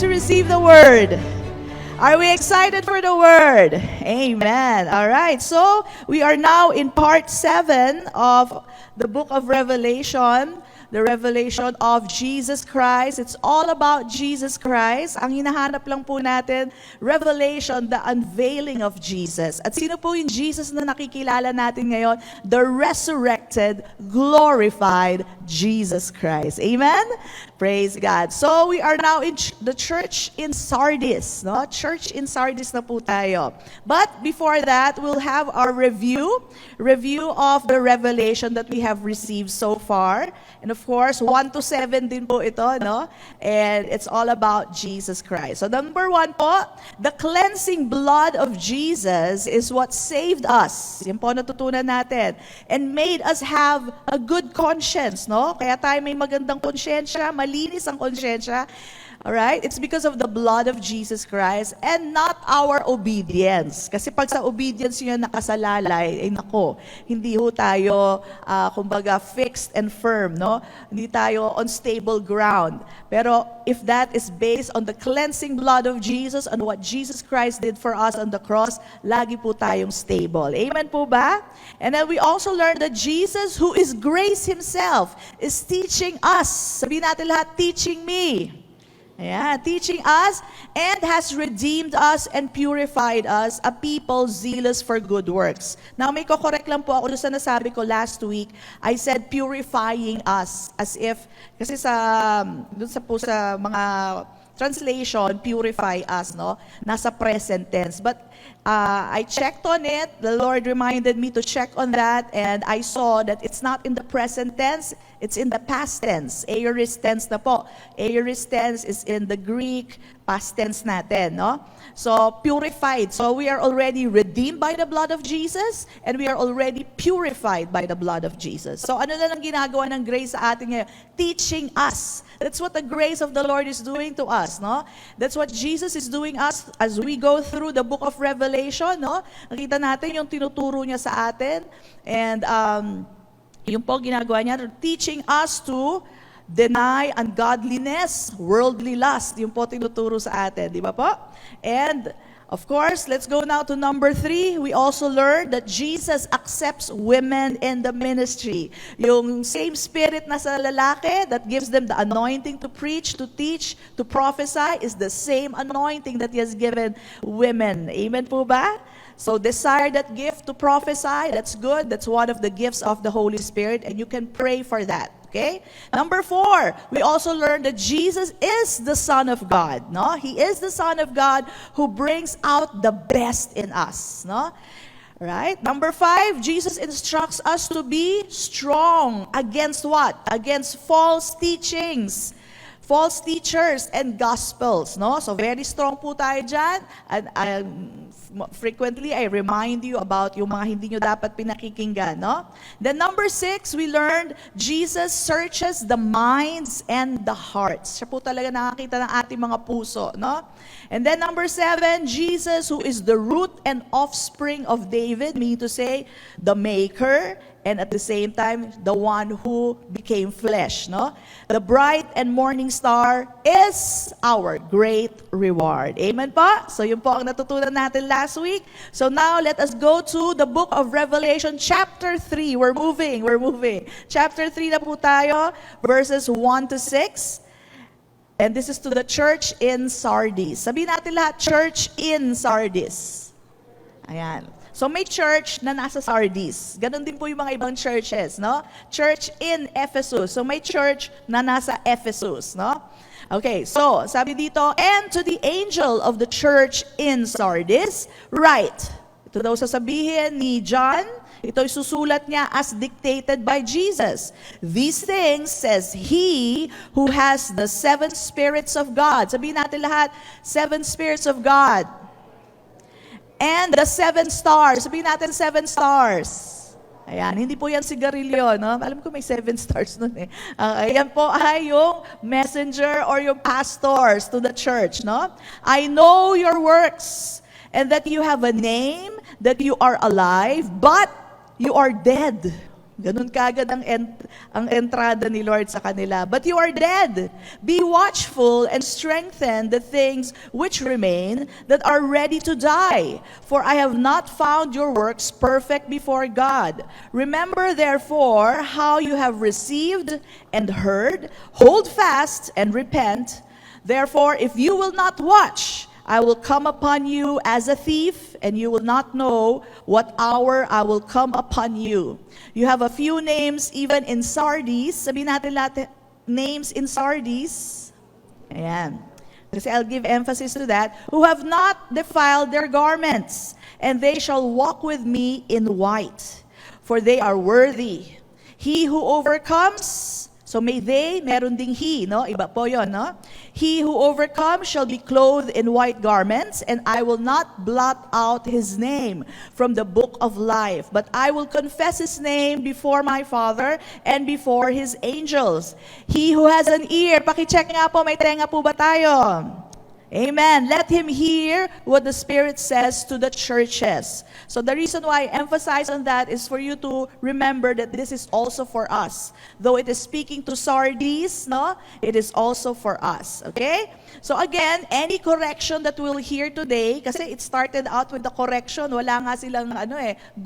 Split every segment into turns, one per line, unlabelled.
to receive the word? Are we excited for the word? Amen. All right. So, we are now in part 7 of the book of Revelation, the revelation of Jesus Christ. It's all about Jesus Christ. Ang hinahanap lang po natin, revelation, the unveiling of Jesus. At sino po yung Jesus na nakikilala natin ngayon? The resurrected, glorified Jesus Christ. Amen? Praise God. So we are now in the church in Sardis. No? Church in Sardis na po tayo. But before that, we'll have our review of the revelation that we have received so far. And of course, 1 to 7 din po ito, no? And it's all about Jesus Christ. So number 1 po, the cleansing blood of Jesus is what saved us. Yan po natutunan natin. And made us have a good conscience, no? Kaya tayo may magandang konsyensya, malinis ang konsyensya. Alright? It's because of the blood of Jesus Christ and not our obedience. Kasi pag sa obedience nyo nakasalalay, nako, hindi ho tayo, kumbaga, fixed and firm, no? Hindi tayo on stable ground. Pero if that is based on the cleansing blood of Jesus and what Jesus Christ did for us on the cross, lagi po tayong stable. Amen po ba? And then we also learned that Jesus, who is grace Himself, is teaching us. Sabihin natin lahat, teaching me. Yeah, teaching us and has redeemed us and purified us, a people zealous for good works. Now, may ko-correct lang po ako doon sa nasabi ko last week. I said purifying us as if, kasi doon sa mga translation, purify us, no? Nasa present tense. But I checked on it. The Lord reminded me to check on that, and I saw that it's not in the present tense, it's in the past tense. Aorist tense na po. Aorist tense is in the Greek, past tense natin, no? So, purified. So, we are already redeemed by the blood of Jesus, and we are already purified by the blood of Jesus. So, ano na lang ginagawa ng grace sa atin ngayon? Teaching us. That's what the grace of the Lord is doing to us, no? That's what Jesus is doing us as we go through the book of Revelation, no? Nakita natin yung tinuturo niya sa atin. And yung po ginagawa niya, teaching us to deny ungodliness, worldly lust. Yung po tinuturo sa atin, di ba po? And of course, let's go now to number 3. We also learned that Jesus accepts women in the ministry. Yung same spirit na sa lalaki that gives them the anointing to preach, to teach, to prophesy is the same anointing that He has given women. Amen po ba? So desire that gift to prophesy, that's good. That's one of the gifts of the Holy Spirit, and you can pray for that. Okay? Number 4, we also learned that Jesus is the Son of God. No? He is the Son of God who brings out the best in us. No? Right? Number 5, Jesus instructs us to be strong against what? Against false teachings. False teachers and gospels, no? So very strong po tayo dyan. And frequently, I remind you about yung mga hindi nyo dapat pinakikinggan, no? Then number 6, we learned Jesus searches the minds and the hearts. Siya po talaga nakakita ng ating mga puso, no? And then number 7, Jesus, who is the root and offspring of David, meaning to say, the maker, and at the same time, the one who became flesh, no? The bright and morning star is our great reward. Amen po? So yun po ang natutunan natin last week. So now, let us go to the book of Revelation, chapter 3. We're moving. Chapter 3 na po tayo, verses 1 to 6. And this is to the church in Sardis. Sabihin natin lahat, church in Sardis. Ayan. So may church na nasa Sardis. Ganon din po yung mga ibang churches, no? Church in Ephesus. So may church na nasa Ephesus, no? Okay, so sabi dito, and to the angel of the church in Sardis, write. Ito daw sasabihin ni John, ito'y susulat niya as dictated by Jesus. These things says He who has the 7 spirits of God. Sabihin natin lahat, 7 spirits of God. And the 7 stars. Sabihin natin 7 stars. Ayan, hindi po yan sigarilyo, no? Alam ko may 7 stars nun eh. Ayan po ay yung messenger or yung pastors to the church, no? I know your works and that you have a name, that you are alive, but you are dead. Ganun kagad ang entrada ni Lord sa kanila. But you are dead. Be watchful and strengthen the things which remain that are ready to die. For I have not found your works perfect before God. Remember therefore how you have received and heard. Hold fast and repent. Therefore, if you will not watch, I will come upon you as a thief, and you will not know what hour I will come upon you. You have a few names even in Sardis. Sabihin natin lahat, names in Sardis. Ayan. Kasi I'll give emphasis to that. Who have not defiled their garments, and they shall walk with me in white, for they are worthy. He who overcomes, so may they, meron ding he, no? Iba po yun, no? He who overcomes shall be clothed in white garments, and I will not blot out his name from the book of life, but I will confess his name before my Father and before his angels. He who has an ear, pakicheck nga po, may tenga po ba tayo? Amen. Let him hear what the Spirit says to the churches. So the reason why I emphasize on that is for you to remember that this is also for us. Though it is speaking to Sardis, no, it is also for us. Okay? So again, any correction that we'll hear today, kasi it started out with the correction, wala nga silang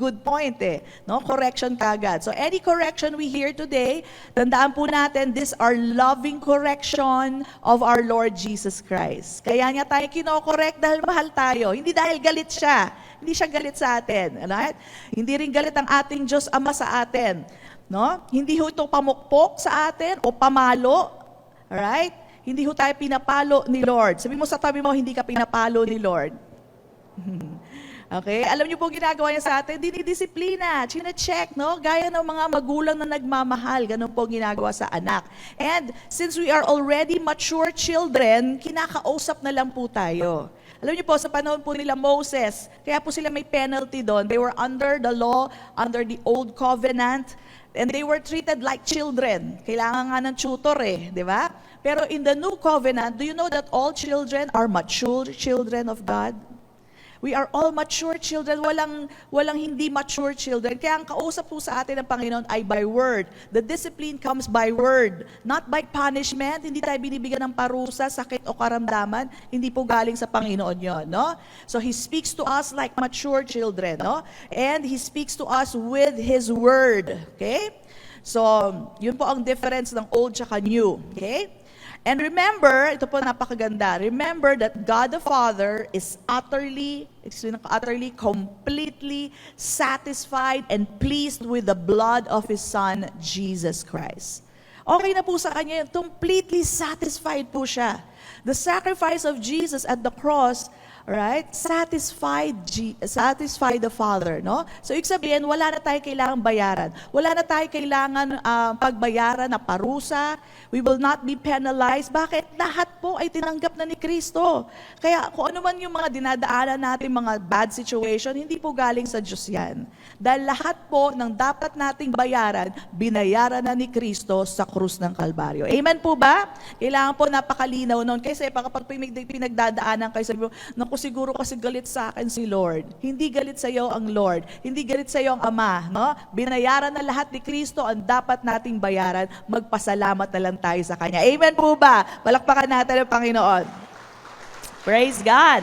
good point no? Correction kagad. So any correction we hear today, tandaan po natin, these are loving correction of our Lord Jesus Christ. Kaya niya tayo kino-correct dahil mahal tayo. Hindi dahil galit siya. Hindi siya galit sa atin. Right? Hindi rin galit ang ating Diyos Ama sa atin. No? Hindi ho ito pamukpok sa atin o pamalo. Right? Hindi ho tayo pinapalo ni Lord. Sabi mo sa tabi mo, hindi ka pinapalo ni Lord. Okay? Alam niyo po ginagawa niya sa atin, dinidisiplina, chine-check, no? Gaya ng mga magulang na nagmamahal, ganun po ginagawa sa anak. And since we are already mature children, kinakausap na lang po tayo. Alam niyo po, sa panahon po nila Moses, kaya po sila may penalty doon. They were under the law, under the old covenant, and they were treated like children. Kailangan nga ng tutor di ba? Pero in the new covenant, do you know that all children are mature children of God? We are all mature children. Walang hindi mature children. Kaya ang kausap po sa atin ng Panginoon ay by word. The discipline comes by word, not by punishment. Hindi tayo binibigyan ng parusa, sakit o karamdaman. Hindi po galing sa Panginoon yon, no? So He speaks to us like mature children, no? And He speaks to us with His word. Okay? So, yun po ang difference ng old tsaka new. Okay? And remember, ito po napakaganda, remember that God the Father is utterly, completely satisfied and pleased with the blood of His Son, Jesus Christ. Okay na po sa Kanya, completely satisfied po siya. The sacrifice of Jesus at the cross, right, satisfied the Father, no? So, ibig sabihin, wala na tayo kailangang bayaran. Wala na tayo kailangan pagbayaran na parusa. We will not be penalized. Bakit? Lahat po ay tinanggap na ni Kristo. Kaya kung ano man yung mga dinadaanan natin, mga bad situation, hindi po galing sa Diyos yan. Dahil lahat po ng dapat nating bayaran, binayaran na ni Kristo sa krus ng Kalbaryo. Amen po ba? Kailangan po napakalinaw noon. Kasi kapag pinagdadaanan kayo, sabi mo, naku, siguro kasi galit sa akin si Lord. Hindi galit sa iyo ang Lord. Hindi galit sa iyo ang Ama. No? Binayaran na lahat ni Kristo ang dapat nating bayaran. Magpasalamat na lang tayo sa Kanya. Amen po ba? Palakpakan natin ang Panginoon. Praise God.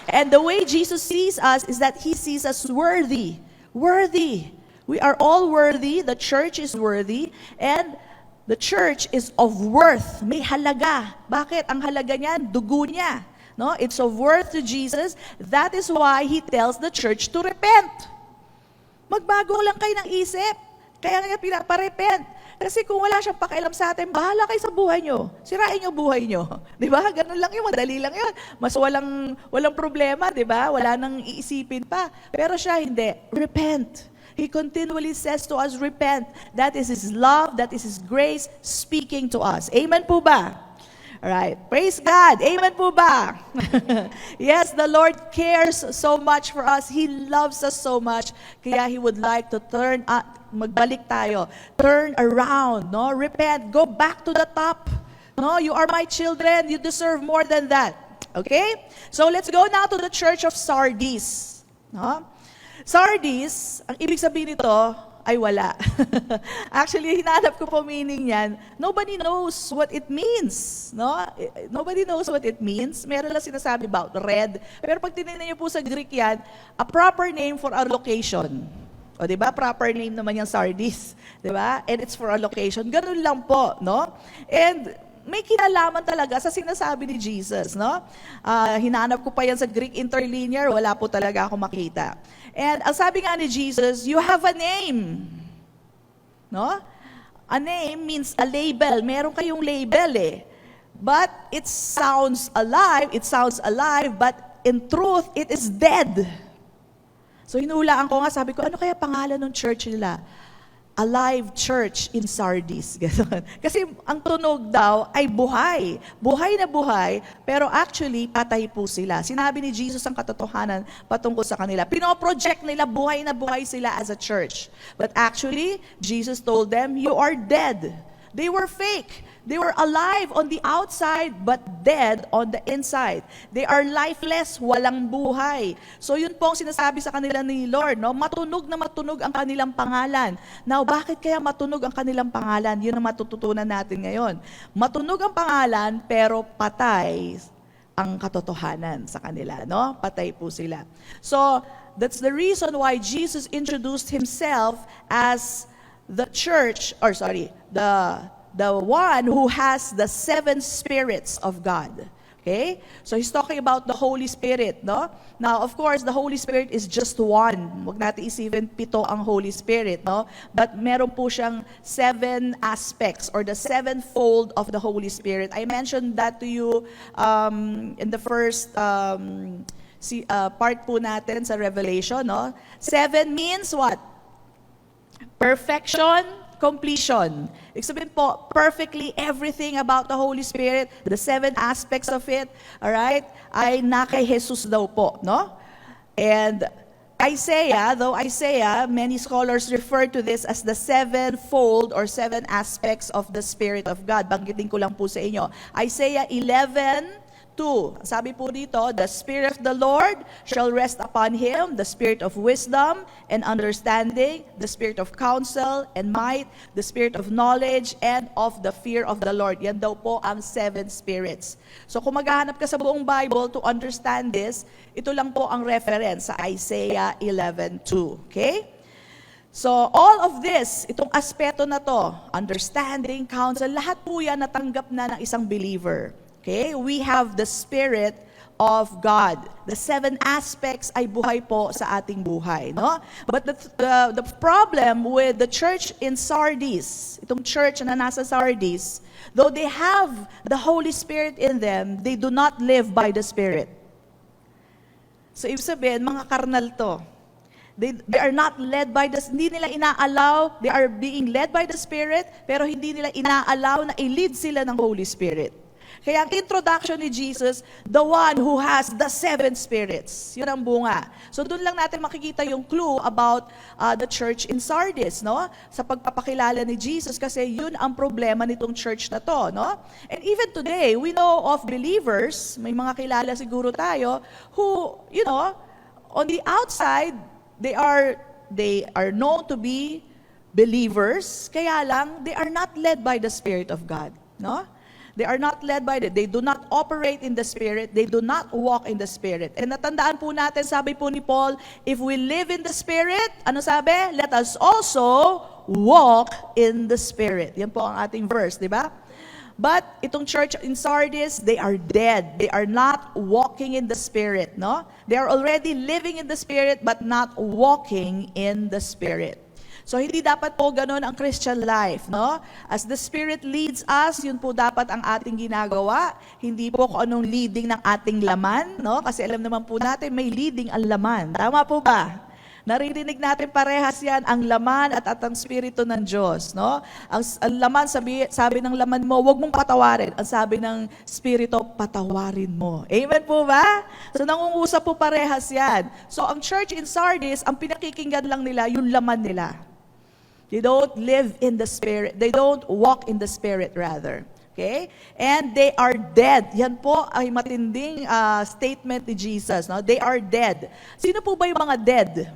And the way Jesus sees us is that He sees us worthy. Worthy. We are all worthy. The church is worthy. And the church is of worth. May halaga. Bakit? Ang halaga niyan, dugo niya. No? It's of worth to Jesus. That is why He tells the church to repent. Magbago lang kayo ng isip. Kaya nga pinaparepent. Kasi kung wala siyang pakialam sa atin, bahala kayo sa buhay nyo. Sirain nyo buhay nyo. Di ba? Ganun lang yun, madali lang yun. Mas walang problema, di ba? Wala nang iisipin pa. Pero siya hindi. Repent. He continually says to us, repent. That is His love, that is His grace speaking to us. Amen po ba? Alright. Praise God. Amen po ba? Yes, the Lord cares so much for us. He loves us so much. Kaya He would like to magbalik tayo. Turn around, no? Repent. Go back to the top. No, you are my children. You deserve more than that. Okay? So let's go now to the church of Sardis. No? Sardis, ang ibig sabihin nito, ay wala. Actually, hinanap ko po meaning yan. Nobody knows what it means. No? Nobody knows what it means. Meron lang sinasabi about red. Pero pag tinignan niyo po sa Greek yan, a proper name for a location. O, di ba? Proper name naman yung sardis. Di ba? And it's for a location. Ganun lang po, no? And may kinalaman talaga sa sinasabi ni Jesus, no? Hinanap ko pa yan sa Greek interlinear, wala po talaga ako makita. And ang sabi nga ni Jesus, you have a name. No? A name means a label. Meron kayong label eh. But it sounds alive, but in truth, it is dead. So hinulaan ko nga, sabi ko, ano kaya pangalan ng church nila? Alive Church in Sardis. Ganun. Kasi ang tunog daw ay buhay. Buhay na buhay, pero actually, patay po sila. Sinabi ni Jesus ang katotohanan patungkol sa kanila. Pinoproject nila, buhay na buhay sila as a church. But actually, Jesus told them, you are dead. They were fake. They were alive on the outside, but dead on the inside. They are lifeless, walang buhay. So yun po ang sinasabi sa kanila ni Lord, no? Matunog na matunog ang kanilang pangalan. Now, bakit kaya matunog ang kanilang pangalan? Yun ang matututunan natin ngayon. Matunog ang pangalan, pero patay ang katotohanan sa kanila, no? Patay po sila. So, that's the reason why Jesus introduced himself as the church, the one who has the 7 spirits of God. Okay? So he's talking about the Holy Spirit, no? Now, of course, the Holy Spirit is just one. Huwag natin isipin 7 ang Holy Spirit, no? But meron po siyang 7 aspects or the 7-fold of the Holy Spirit. I mentioned that to you in the first part po natin sa Revelation, no? 7 means what? Perfection, completion. Ibig sabihin po, perfectly everything about the Holy Spirit, the 7 aspects of it, alright, ay na kay Jesus daw po, no? And Isaiah, many scholars refer to this as the 7-fold or 7 aspects of the Spirit of God. Banggitin ko lang po sa inyo. Isaiah 11:2. Sabi po dito, the Spirit of the Lord shall rest upon him, the Spirit of wisdom and understanding, the Spirit of counsel and might, the Spirit of knowledge and of the fear of the Lord. Yan daw po ang 7 spirits. So kung maghahanap ka sa buong Bible to understand this, ito lang po ang reference sa Isaiah 11:2. Okay? So all of this, itong aspeto na to, understanding, counsel, lahat po yan natanggap na ng isang believer. Okay, we have the Spirit of God. The 7 aspects ay buhay po sa ating buhay, no? But the problem with the church in Sardis, itong church na nasa Sardis, though they have the Holy Spirit in them, they do not live by the Spirit. So ibig sabihin, mga karnal to. They are not led by the, hindi nila ina-allow, they are being led by the Spirit, pero hindi nila ina-allow na i-lead sila ng Holy Spirit. Kaya ang introduction ni Jesus, the one who has the 7 spirits. Yun ang bunga. So doon lang natin makikita yung clue about the church in Sardis, no? Sa pagpapakilala ni Jesus, kasi yun ang problema nitong church na to, no? And even today, we know of believers, may mga kilala siguro tayo, who, you know, on the outside, they are known to be believers, kaya lang, they are not led by the Spirit of God, no? They are not led by it. They do not operate in the Spirit. They do not walk in the Spirit. And natandaan po natin, sabi po ni Paul, if we live in the Spirit, ano sabi? Let us also walk in the Spirit. Yan po ang ating verse, di ba? But itong church in Sardis, they are dead. They are not walking in the Spirit, no? They are already living in the Spirit but not walking in the Spirit. So hindi dapat po ganun ang Christian life, no? As the Spirit leads us, yun po dapat ang ating ginagawa. Hindi po kung anong leading ng ating laman, no? Kasi alam naman po natin may leading ang laman. Tama po ba? Naririnig natin parehas yan, ang laman at ang Espiritu ng Diyos, no? Ang laman, sabi ng laman mo, huwag mong patawarin. Ang sabi ng Espiritu, patawarin mo. Amen po ba? So nangungusap po parehas yan. So ang church in Sardis, ang pinakikinggan lang nila, yung laman nila. They don't live in the Spirit. They don't walk in the Spirit, rather. Okay? And they are dead. Yan po ay matinding statement ni Jesus. No? They are dead. Sino po ba yung mga dead?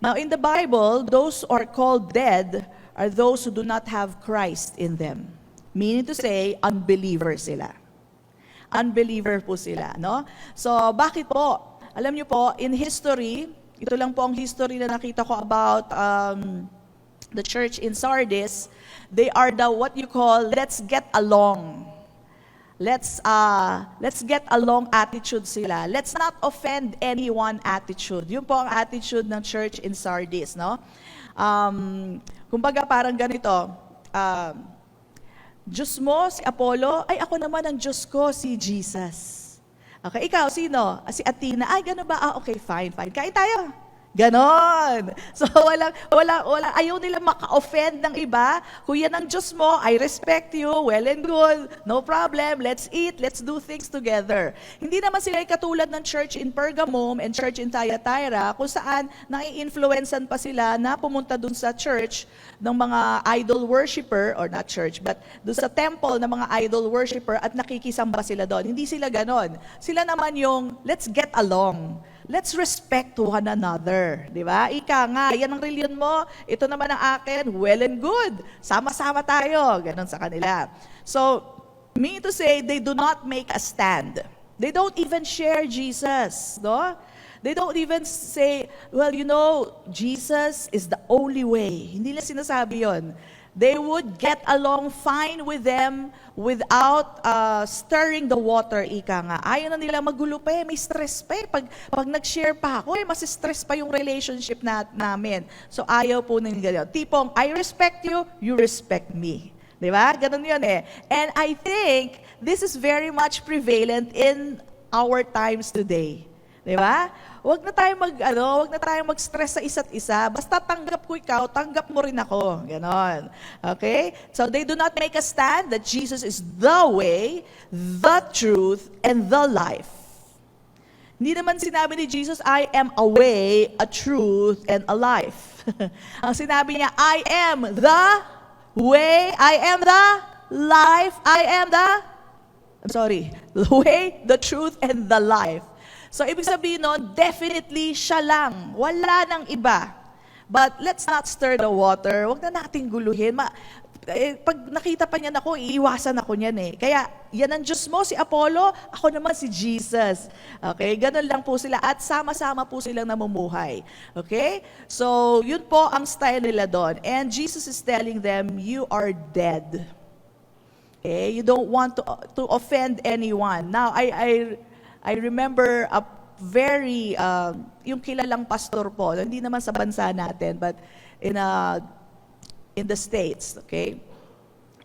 Now, in the Bible, those who are called dead are those who do not have Christ in them. Meaning to say, unbeliever sila. Unbeliever po sila, no? So, bakit po? Alam niyo po, in history, ito lang po ang history na nakita ko about the church in Sardis. They are the what you call, let's get along. Let's get along attitude sila. Let's not offend anyone attitude. Yun po ang attitude ng church in Sardis, no? Kumbaga parang ganito, Diyos mo, si Apollo, ay ako naman ang Diyos ko, si Jesus. Okay, ikaw, sino? Si Athena, ay gano'n ba? Okay, fine. Kain tayo. Ganon. So, ayaw nila maka-offend ng iba. Kung yan ang Diyos mo, I respect you, well and good, no problem, let's eat, let's do things together. Hindi naman sila katulad ng church in Pergamum and church in Thyatira, kung saan nai-influencean pa sila na pumunta dun sa church ng mga idol worshiper, or not church, but dun sa temple ng mga idol worshiper at nakikisamba sila doon. Hindi sila ganon. Sila naman yung, let's get along. Let's respect one another. Di ba? Ika nga, yan ang reliyon mo, ito naman ang akin, well and good. Sama-sama tayo. Ganon sa kanila. So, meaning to say, they do not make a stand. They don't even share Jesus. No? They don't even say, well, you know, Jesus is the only way. Hindi nila sinasabi yon. They would get along fine with them without stirring the water, ika nga. Ayaw na nila magulo pa may stress pa Pag nag-share pa ako, mas stress pa yung relationship namin. So ayaw po nila ganyan. Tipong, I respect you, you respect me. Di ba? Ganun yun eh. And I think this is very much prevalent in our times today. Di ba? Huwag na tayong mag-stress sa isa't isa. Basta tanggap ko ikaw, tanggap mo rin ako. Ganon. Okay? So they do not make a stand that Jesus is the way, the truth, and the life. Hindi naman sinabi ni Jesus, I am a way, a truth, and a life. Ang sinabi niya, I am the way, I am the life, the way, the truth, and the life. So, ibig sabihin nun, definitely siya lang. Wala nang iba. But let's not stir the water. Huwag na nating guluhin. Pag nakita pa niyan ako, iiwasan ako niyan eh. Kaya, yan ang Diyos mo, si Apollo, ako naman si Jesus. Okay? Ganun lang po sila. At sama-sama po silang namumuhay. Okay? So, yun po ang style nila doon. And Jesus is telling them, you are dead. Okay? You don't want to offend anyone. Now, I remember a very, yung kilalang pastor po, hindi naman sa bansa natin, but in the States, okay?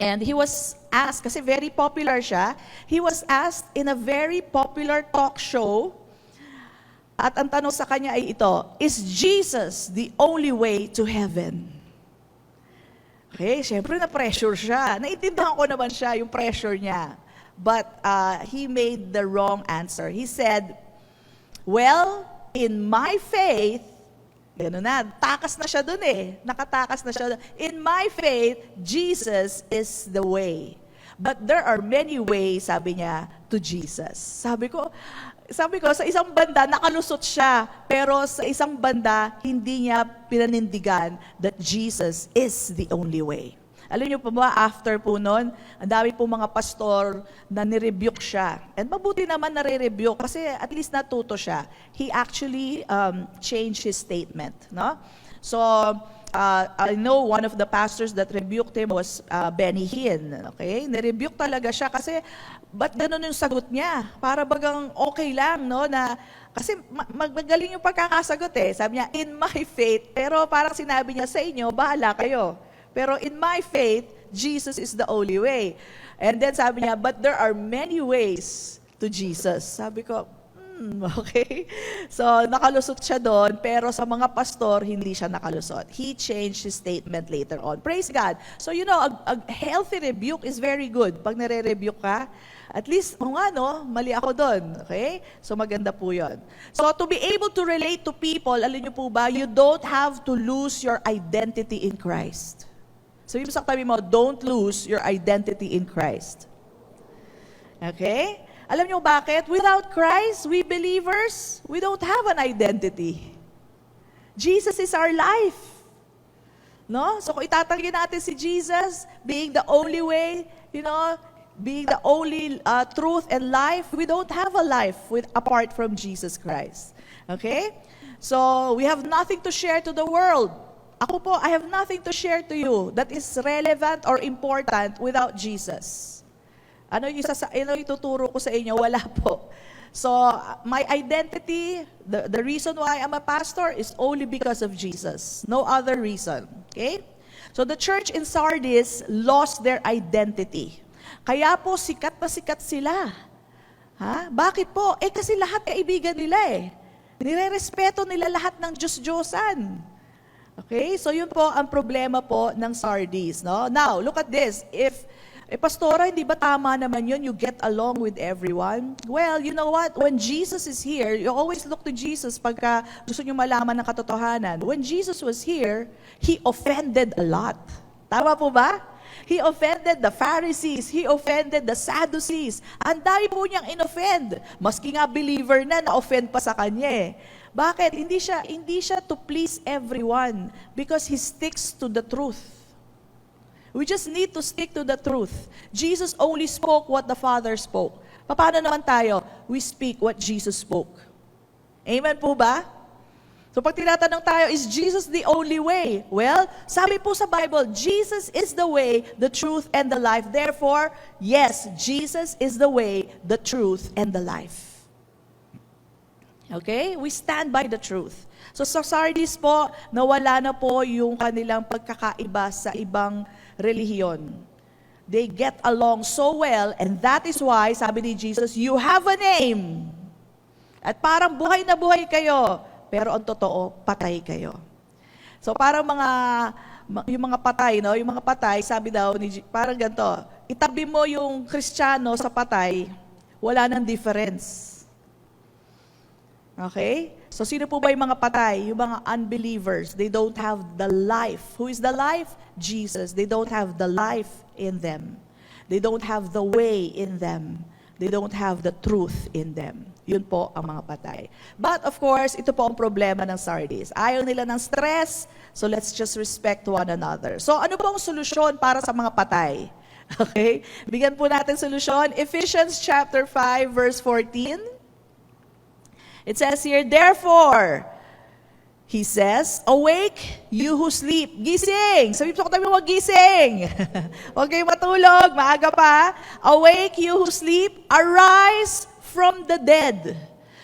And he was asked, kasi very popular siya, he was asked in a very popular talk show, at ang tanong sa kanya ay ito, is Jesus the only way to heaven? Okay, syempre na-pressure siya. Naiintindihan ko naman siya, yung pressure niya. But he made the wrong answer. He said, well, in my faith, gano'n na, takas na siya dun eh. Nakatakas na siya dun. In my faith, Jesus is the way. But there are many ways, sabi niya, to Jesus. Sabi ko, sa isang banda, nakalusot siya. Pero sa isang banda, hindi niya pinanindigan that Jesus is the only way. Alam niyo po ba, after po nun, ang dami po mga pastor na nirebuke siya. And mabuti naman nare-rebuke kasi at least natuto siya. He actually changed his statement. No? So, I know one of the pastors that rebuked him was Benny Hinn. Okay? Nirebuke talaga siya kasi ba't ganun yung sagot niya? Para bagang okay lang, no? Na, kasi magaling yung pagkakasagot eh. Sabi niya, in my faith, pero parang sinabi niya sa inyo, bahala kayo. Pero in my faith, Jesus is the only way. And then sabi niya, but there are many ways to Jesus. Sabi ko, okay. So, nakalusot siya doon, pero sa mga pastor, hindi siya nakalusot. He changed his statement later on. Praise God. So, you know, a healthy rebuke is very good. Pag nare-rebuke ka, at least, mali ako doon. Okay? So, maganda po yun. So, to be able to relate to people, alam niyo po ba, you don't have to lose your identity in Christ. So, yung sa tabi mo, don't lose your identity in Christ. Okay? Alam niyo bakit? Without Christ, we believers, we don't have an identity. Jesus is our life. No? So kung itatanggi natin si Jesus being the only way, being the only truth and life, we don't have a life apart from Jesus Christ. Okay? So we have nothing to share to the world. Ako po, I have nothing to share to you that is relevant or important without Jesus. Ano yung ituturo ko sa inyo? Wala po. So, my identity, the reason why I'm a pastor is only because of Jesus. No other reason. Okay? So, the church in Sardis lost their identity. Kaya po, sikat na sikat sila. Ha? Bakit po? Kasi lahat kaibigan nila eh. Nire-respeto nila lahat ng Diyos-Diyosan. Okay? So, yun po ang problema po ng Sardis. No? Now, look at this. Pastora, hindi ba tama naman yun? You get along with everyone? Well, you know what? When Jesus is here, you always look to Jesus pagka gusto nyo malaman ng katotohanan. When Jesus was here, He offended a lot. Tama po ba? He offended the Pharisees. He offended the Sadducees. Ang dami po niyang in-offend. Maski nga believer na-offend pa sa kanya eh. Bakit? Hindi siya to please everyone because He sticks to the truth. We just need to stick to the truth. Jesus only spoke what the Father spoke. Paano naman tayo? We speak what Jesus spoke. Amen po ba? So pag tinatanong tayo, is Jesus the only way? Well, sabi po sa Bible, Jesus is the way, the truth, and the life. Therefore, yes, Jesus is the way, the truth, and the life. Okay? We stand by the truth. So sa Sardis po, nawala na po yung kanilang pagkakaiba sa ibang relihiyon. They get along so well, and that is why, sabi ni Jesus, you have a name. At parang buhay na buhay kayo, pero ang totoo, patay kayo. So parang yung mga patay, no? Yung mga patay, sabi daw, parang ganito, itabi mo yung Kristiyano sa patay, wala nang difference. Okay? So sino po ba yung mga patay? Yung mga unbelievers. They don't have the life. Who is the life? Jesus. They don't have the life in them. They don't have the way in them. They don't have the truth in them. Yun po ang mga patay. But of course, ito po ang problema ng Sardis. Ayaw nila ng stress, so let's just respect one another. So ano po ang solusyon para sa mga patay? Okay? Bigyan po natin solusyon. Ephesians chapter 5, verse 14. It says here, therefore, He says, awake, you who sleep. Gising! Sabi po kami mo, gising! Huwag kayong matulog, maaga pa. Awake, you who sleep, arise from the dead.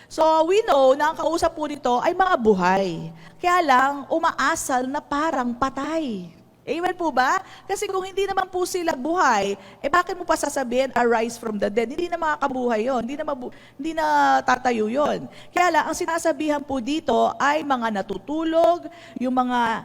So we know na ang kausap po nito ay mga buhay. Kaya lang, umaasal na parang patay. Amen po ba? Kasi kung hindi naman po sila buhay, bakit mo pa sasabihin, arise from the dead? Hindi na makakabuhay yun. Hindi na tatayo yun. Kaya lang, ang sinasabihan po dito ay mga natutulog, yung mga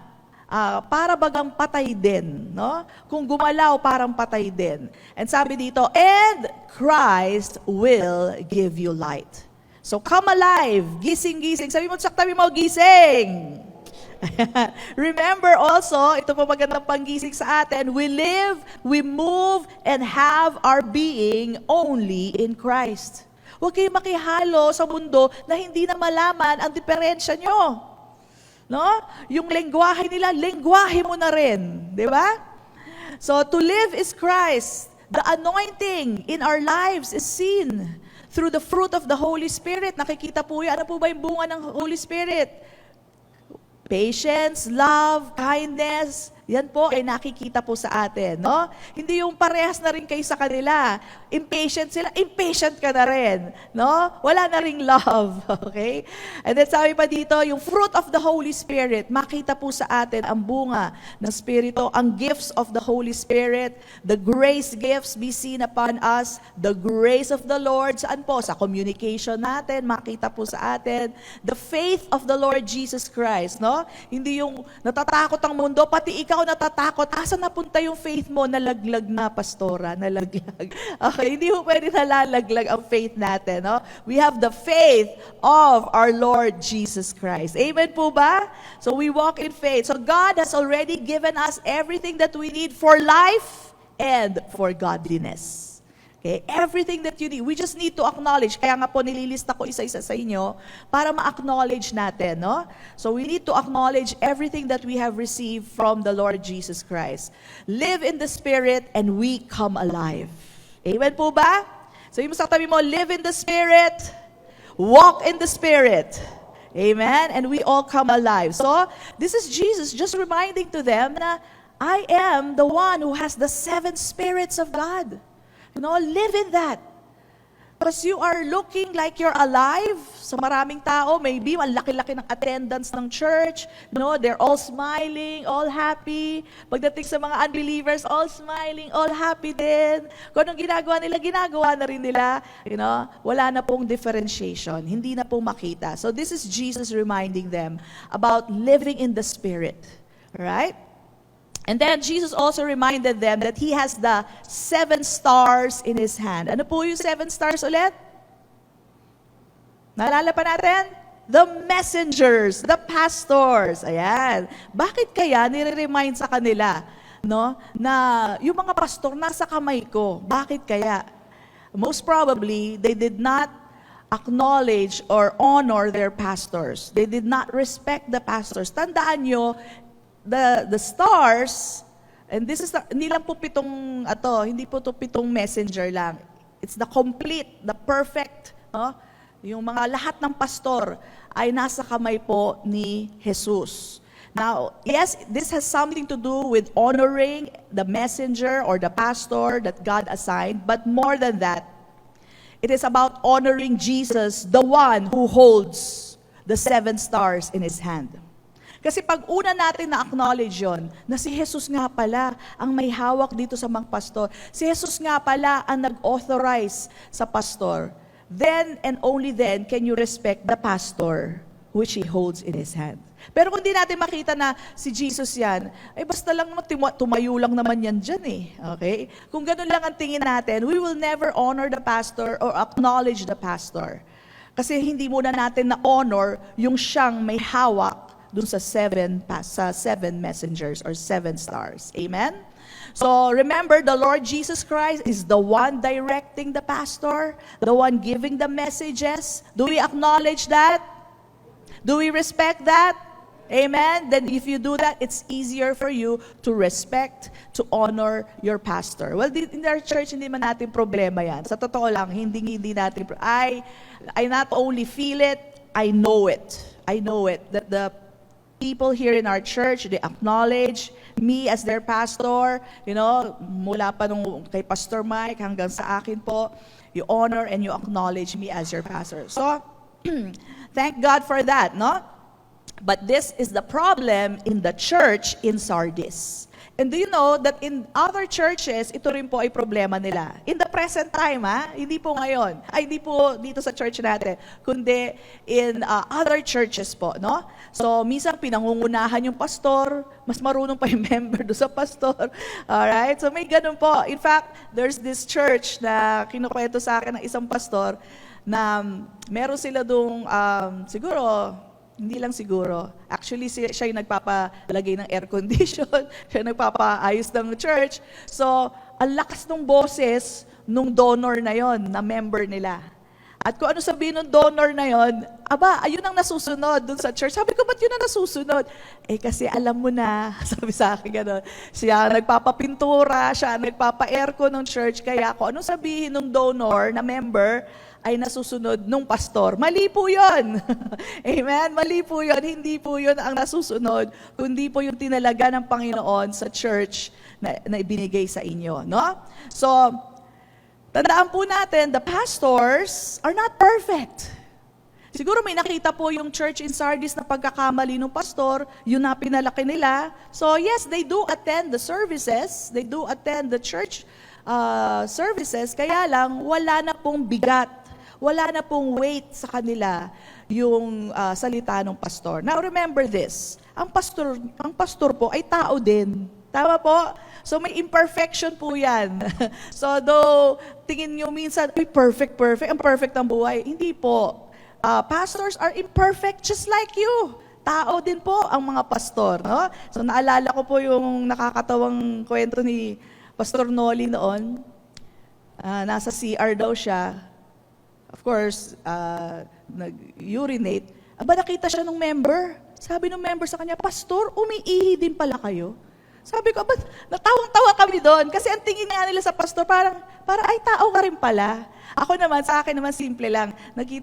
para bagang patay din. No? Kung gumalaw, parang patay din. And sabi dito, and Christ will give you light. So come alive, gising-gising. Sabi mo, saktabi mo, gising! Remember also, ito po magandang panggising sa atin, we live, we move, and have our being only in Christ. Huwag kayong makihalo sa mundo na hindi na malaman ang diferensya nyo. No? Yung lengguwahe nila, lengguwahe mo na rin. Di ba? So, to live is Christ. The anointing in our lives is seen through the fruit of the Holy Spirit. Nakikita po yan. Ano po ba yung bunga ng Holy Spirit? Patience, love, kindness, yan po ay nakikita po sa atin, no? Hindi yung parehas na rin kayo sa kanila. Impatient sila, impatient ka na rin, no? Wala na ring love, okay? And then sabi pa dito, yung fruit of the Holy Spirit, makita po sa atin ang bunga ng Espiritu, ang gifts of the Holy Spirit, the grace gifts be seen upon us, the grace of the Lord, saan po? Sa communication natin, makita po sa atin, the faith of the Lord Jesus Christ, no? Hindi yung natatakot ang mundo, pati ikaw natatakot, asa napunta yung faith mo? Nalaglag na, pastora, nalaglag. Okay, hindi mo pwede nalalaglag ang faith natin, no? We have the faith of our Lord Jesus Christ. Amen po ba? So we walk in faith. So God has already given us everything that we need for life and for godliness. Okay? Everything that you need. We just need to acknowledge. Kaya nga po nililista ko isa-isa sa inyo para ma-acknowledge natin. No? So we need to acknowledge everything that we have received from the Lord Jesus Christ. Live in the Spirit and we come alive. Amen po ba? So yung sa tabi mo, live in the Spirit, walk in the Spirit. Amen? And we all come alive. So this is Jesus just reminding to them na I am the one who has the 7 spirits of God. Live in that. Because you are looking like you're alive. Sa maraming tao, maybe malaki-laki ng attendance ng church. They're all smiling, all happy. Pagdating sa mga unbelievers, all smiling, all happy din. Kung anong ginagawa nila, ginagawa na rin nila. Wala na pong differentiation. Hindi na pong makita. So this is Jesus reminding them about living in the Spirit. Right? And then Jesus also reminded them that He has the 7 stars in His hand. Ano po yung 7 stars ulit? Naalala pa natin? The messengers, the pastors. Ayan. Bakit kaya nire-remind sa kanila na yung mga pastor nasa kamay ko? Bakit kaya? Most probably, they did not acknowledge or honor their pastors. They did not respect the pastors. Tandaan nyo, the stars, and this is hindi lang po hindi po ito 7 messenger lang. It's the complete, the perfect, yung mga lahat ng pastor ay nasa kamay po ni Jesus. Now, yes, this has something to do with honoring the messenger or the pastor that God assigned, but more than that, it is about honoring Jesus, the one who holds the 7 stars in His hand. Kasi pag una natin na-acknowledge yon, na si Jesus nga pala ang may hawak dito sa mga pastor, si Jesus nga pala ang nag-authorize sa pastor, then and only then can you respect the pastor which he holds in his hand. Pero kung di natin makita na si Jesus yan, ay basta lang tumayo lang naman yan dyan eh. Okay? Kung ganun lang ang tingin natin, we will never honor the pastor or acknowledge the pastor. Kasi hindi muna natin na-honor yung siyang may hawak dun sa 7 messengers or 7 stars. Amen? So remember, the Lord Jesus Christ is the one directing the pastor, the one giving the messages. Do we acknowledge that? Do we respect that? Amen? Then if you do that, it's easier for you to respect, to honor your pastor. Well, in our church, hindi man natin problema yan. Sa totoo lang, hindi natin. I not only feel it, I know it. I know it. That the people here in our church, they acknowledge me as their pastor. Mula pa nung kay Pastor Mike hanggang sa akin po, you honor and you acknowledge me as your pastor. So, thank God for that, no? But this is the problem in the church in Sardis. And do you know that in other churches, ito rin po ay problema nila. In the present time, hindi po ngayon. Ay, hindi po dito sa church natin, kundi in other churches po, no? So, minsan pinangungunahan yung pastor, mas marunong pa yung member do sa pastor. Alright? So, may ganun po. In fact, there's this church na kinukwento sa akin ng isang pastor na meron sila doong, siguro, hindi lang siguro. Actually, siya yung nagpapalagay ng air condition, siya yung nagpapaayos ng church. So, ang lakas ng boses nung donor na yon, na member nila. At kung ano sabihin ng donor na yon, ayun ang nasusunod dun sa church. Sabi ko, ba't yun ang nasusunod? Kasi alam mo na, sabi sa akin gano'n, siya nagpapapintura, siya nagpapa-aircon ng church, kaya kung ano sabihin ng donor na member, ay nasusunod nung pastor. Mali po yun. Amen? Mali po yun. Hindi po yun ang nasusunod, kundi po yung tinalaga ng Panginoon sa church na ibinigay sa inyo. No? So, tandaan po natin, the pastors are not perfect. Siguro may nakita po yung church in Sardis na pagkakamali ng pastor, yun na pinalaki nila. So yes, they do attend the services, they do attend the church services, kaya lang wala na pong bigat, wala na pong weight sa kanila yung salita ng pastor. Now remember this, ang pastor po ay tao din. Tama po? So may imperfection po yan. So though tingin nyo minsan, perfect, ang perfect ang buhay. Hindi po. Pastors are imperfect just like you. Tao din po ang mga pastor. No? So naalala ko po yung nakakatawang kwento ni Pastor Noli noon. nasa CR daw siya. Of course, nag-urinate. Aba, nakita siya ng member. Sabi ng member sa kanya, Pastor, umiihi din pala kayo. Sabi ko, ba't natawang-tawa kami doon? Kasi ang tingin nga nila sa pastor, para ay tao ka rin pala. Ako naman, sa akin naman, simple lang.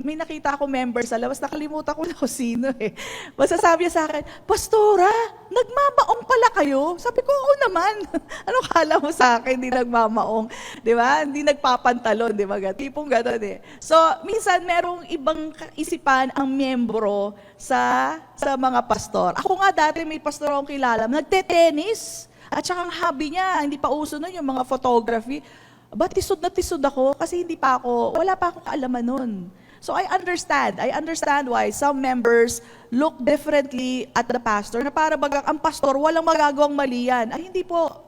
May nakita ako member sa labas, nakalimutan ko na kung sino eh. Basta sabi niya sa akin, Pastora, nagmamaong pala kayo? Sabi ko, oo naman. Ano kala mo sa akin, hindi nagmamaong? Di ba? Hindi nagpapantalon, di ba? Tipong gano'n eh. So, minsan merong ibang isipan ang miyembro sa mga pastor. Ako nga dati may pastor akong kilala, nagte-tennis. At saka ang hobby niya, hindi pa uso nun yung mga photography. Ba, tisod na tisod ako kasi wala pa akong kaalaman nun. So I understand why some members look differently at the pastor, na para bagang ang pastor, walang magagawang mali yan. Ay, hindi po.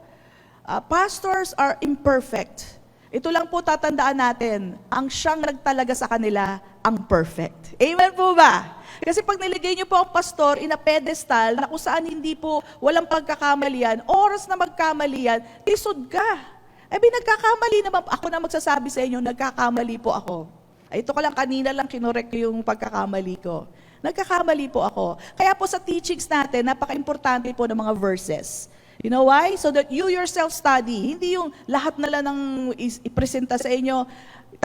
Pastors are imperfect. Ito lang po tatandaan natin, ang siyang nagtalaga sa kanila, ang perfect. Amen po ba? Kasi pag niligay niyo po ang pastor in a pedestal na kung saan hindi po walang pagkakamalian, oras na magkamalian, tisod ka. Nagkakamali naman, ako na magsasabi sa inyo, nagkakamali po ako. Ito ko lang, kanina lang kinorek ko yung pagkakamali ko. Nagkakamali po ako. Kaya po sa teachings natin, napaka-importante po ng mga verses. You know why? So that you yourself study. Hindi yung lahat na lang ng ipresenta sa inyo,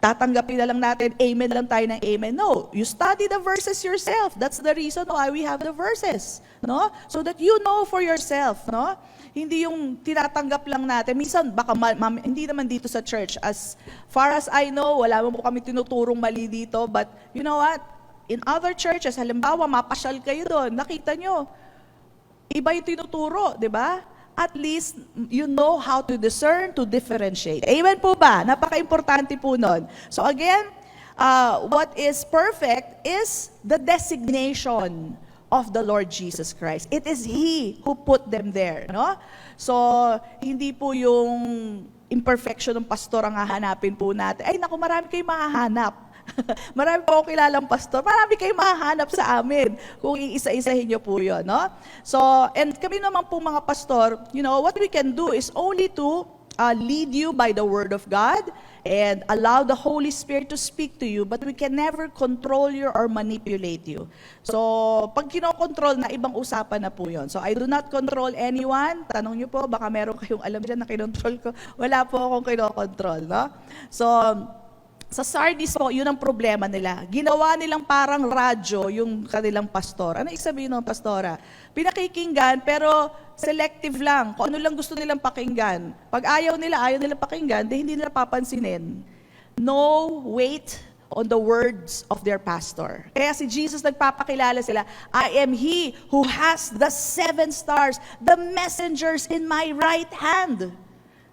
tatanggapin na lang natin, amen lang tayo ng amen. No, you study the verses yourself. That's the reason why we have the verses. No? So that you know for yourself. No? Hindi yung tinatanggap lang natin. Minsan, baka hindi naman dito sa church. As far as I know, wala mo po kami tinuturong mali dito. But you know what? In other churches, halimbawa, mapasyal kayo doon, nakita nyo, iba yung tinuturo, di ba? At least, you know how to discern, to differentiate. Amen po ba? Napaka-importante po nun. So again, what is perfect is the designation of the Lord Jesus Christ. It is He who put them there, no? So, hindi po yung imperfection ng pastor ang hahanapin po natin. Ay, naku, marami kayong mahahanap. Marami po akong kilalang pastor. Marami kayong mahahanap sa amin kung iisa-isahin niyo po yun, no? So, and kami naman po mga pastor, you know, what we can do is only to lead you by the Word of God and allow the Holy Spirit to speak to you, but we can never control you or manipulate you. So, pag kinokontrol na, ibang usapan na po yun. So, I do not control anyone. Tanong niyo po, baka meron kayong alam dyan na kinontrol ko. Wala po akong kinokontrol, no? So, sa Sardis po, yun ang problema nila. Ginawa nilang parang radyo yung kanilang pastor. Ano isabihin ng pastora? Pinakikinggan, pero selective lang. Kung ano lang gusto nilang pakinggan. Pag ayaw nila pakinggan, hindi nila papansinin. No weight on the words of their pastor. Kaya si Jesus nagpapakilala sila, I am He who has the 7 stars, the messengers in my right hand.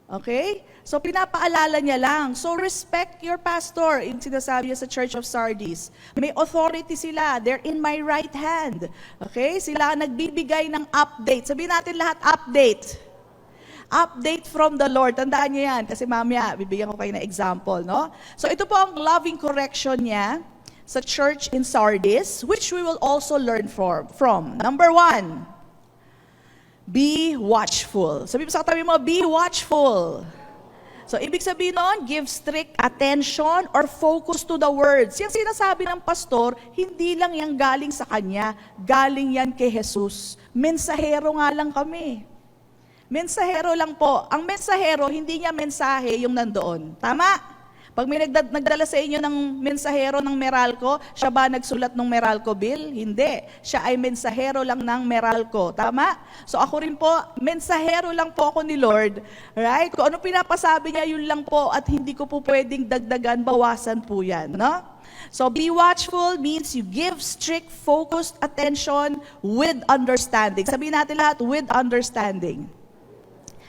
Okay? So, pinapaalala niya lang. So, respect your pastor. Yung sinasabi niya sa Church of Sardis. May authority sila. They're in my right hand. Okay? Sila nagbibigay ng update. Sabihin natin lahat, update. Update from the Lord. Tandaan niyo yan. Kasi mamaya, bibigyan ko kayo ng example. No? So, ito po ang loving correction niya sa church in Sardis, which we will also learn from. Number 1, be watchful. Sabi mo sa katabi mo, be watchful. So, ibig sabihin nun, give strict attention or focus to the words. Yung sinasabi ng pastor, hindi lang yan galing sa kanya, galing yan kay Jesus. Mensahero nga lang kami. Mensahero lang po. Ang mensahero, hindi niya mensahe yung nandoon. Tama? Pag may nagdala sa inyo ng mensahero ng Meralco, siya ba nagsulat ng Meralco bill? Hindi. Siya ay mensahero lang ng Meralco. Tama? So ako rin po, mensahero lang po ako ni Lord. Right? Kung ano pinapasabi niya, yun lang po at hindi ko po pwedeng dagdagan, bawasan po yan. No? So be watchful means you give strict, focused attention with understanding. Sabihin natin lahat, with understanding.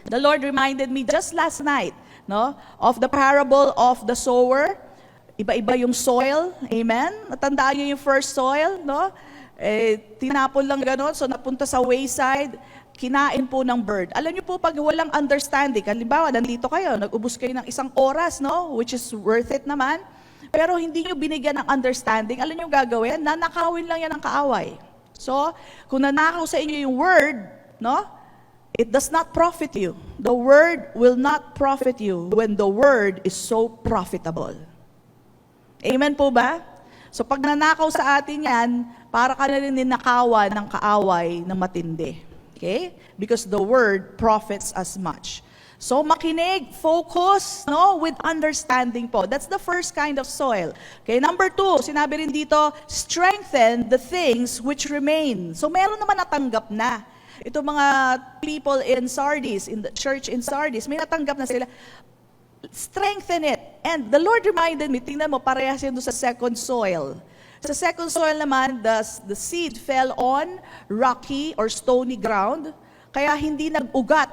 The Lord reminded me just last night, no, of the parable of the sower. Iba-iba yung soil. Amen? Natandaan niyo yung first soil, no? Tinapon lang gano'n, so napunta sa wayside, kinain po ng bird. Alam niyo po, pag walang understanding, halimbawa, nandito kayo, nag-ubos kayo ng 1 oras, no? Which is worth it naman. Pero hindi niyo binigyan ng understanding, alam niyo gagawin? Nanakawin lang yan ng kaaway. So, kung nanakaw sa inyo yung word, no? it does not profit you. The word will not profit you when the word is so profitable. Amen po ba? So pag nanakaw sa atin yan, para ka na rin ninakawan ng kaaway ng matindi. Okay? Because the word profits as much. So makinig, focus, no, with understanding po. That's the first kind of soil. Okay, number 2, sinabi rin dito, strengthen the things which remain. So meron naman natanggap na. Ito mga people in Sardis, in the church in Sardis, may natanggap na sila. Strengthen it. And the Lord reminded me, tingnan mo, parehas yan doon sa second soil. Sa second soil naman, the seed fell on rocky or stony ground, kaya hindi nag-ugat.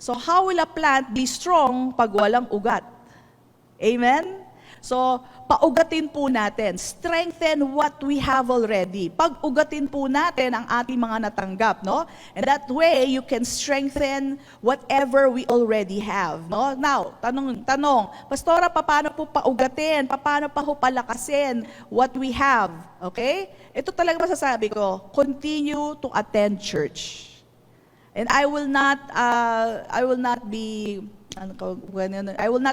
So how will a plant be strong pag walang ugat? Amen? So, paugatin po natin. Strengthen what we have already. Pag-ugatin po natin ang ating mga natanggap, no? And that way, you can strengthen whatever we already have, no? Now, tanong, Pastora, paano po paugatin? Paano pa ho palakasin what we have? Okay? Ito talaga masasabi ko, continue to attend church. And I will not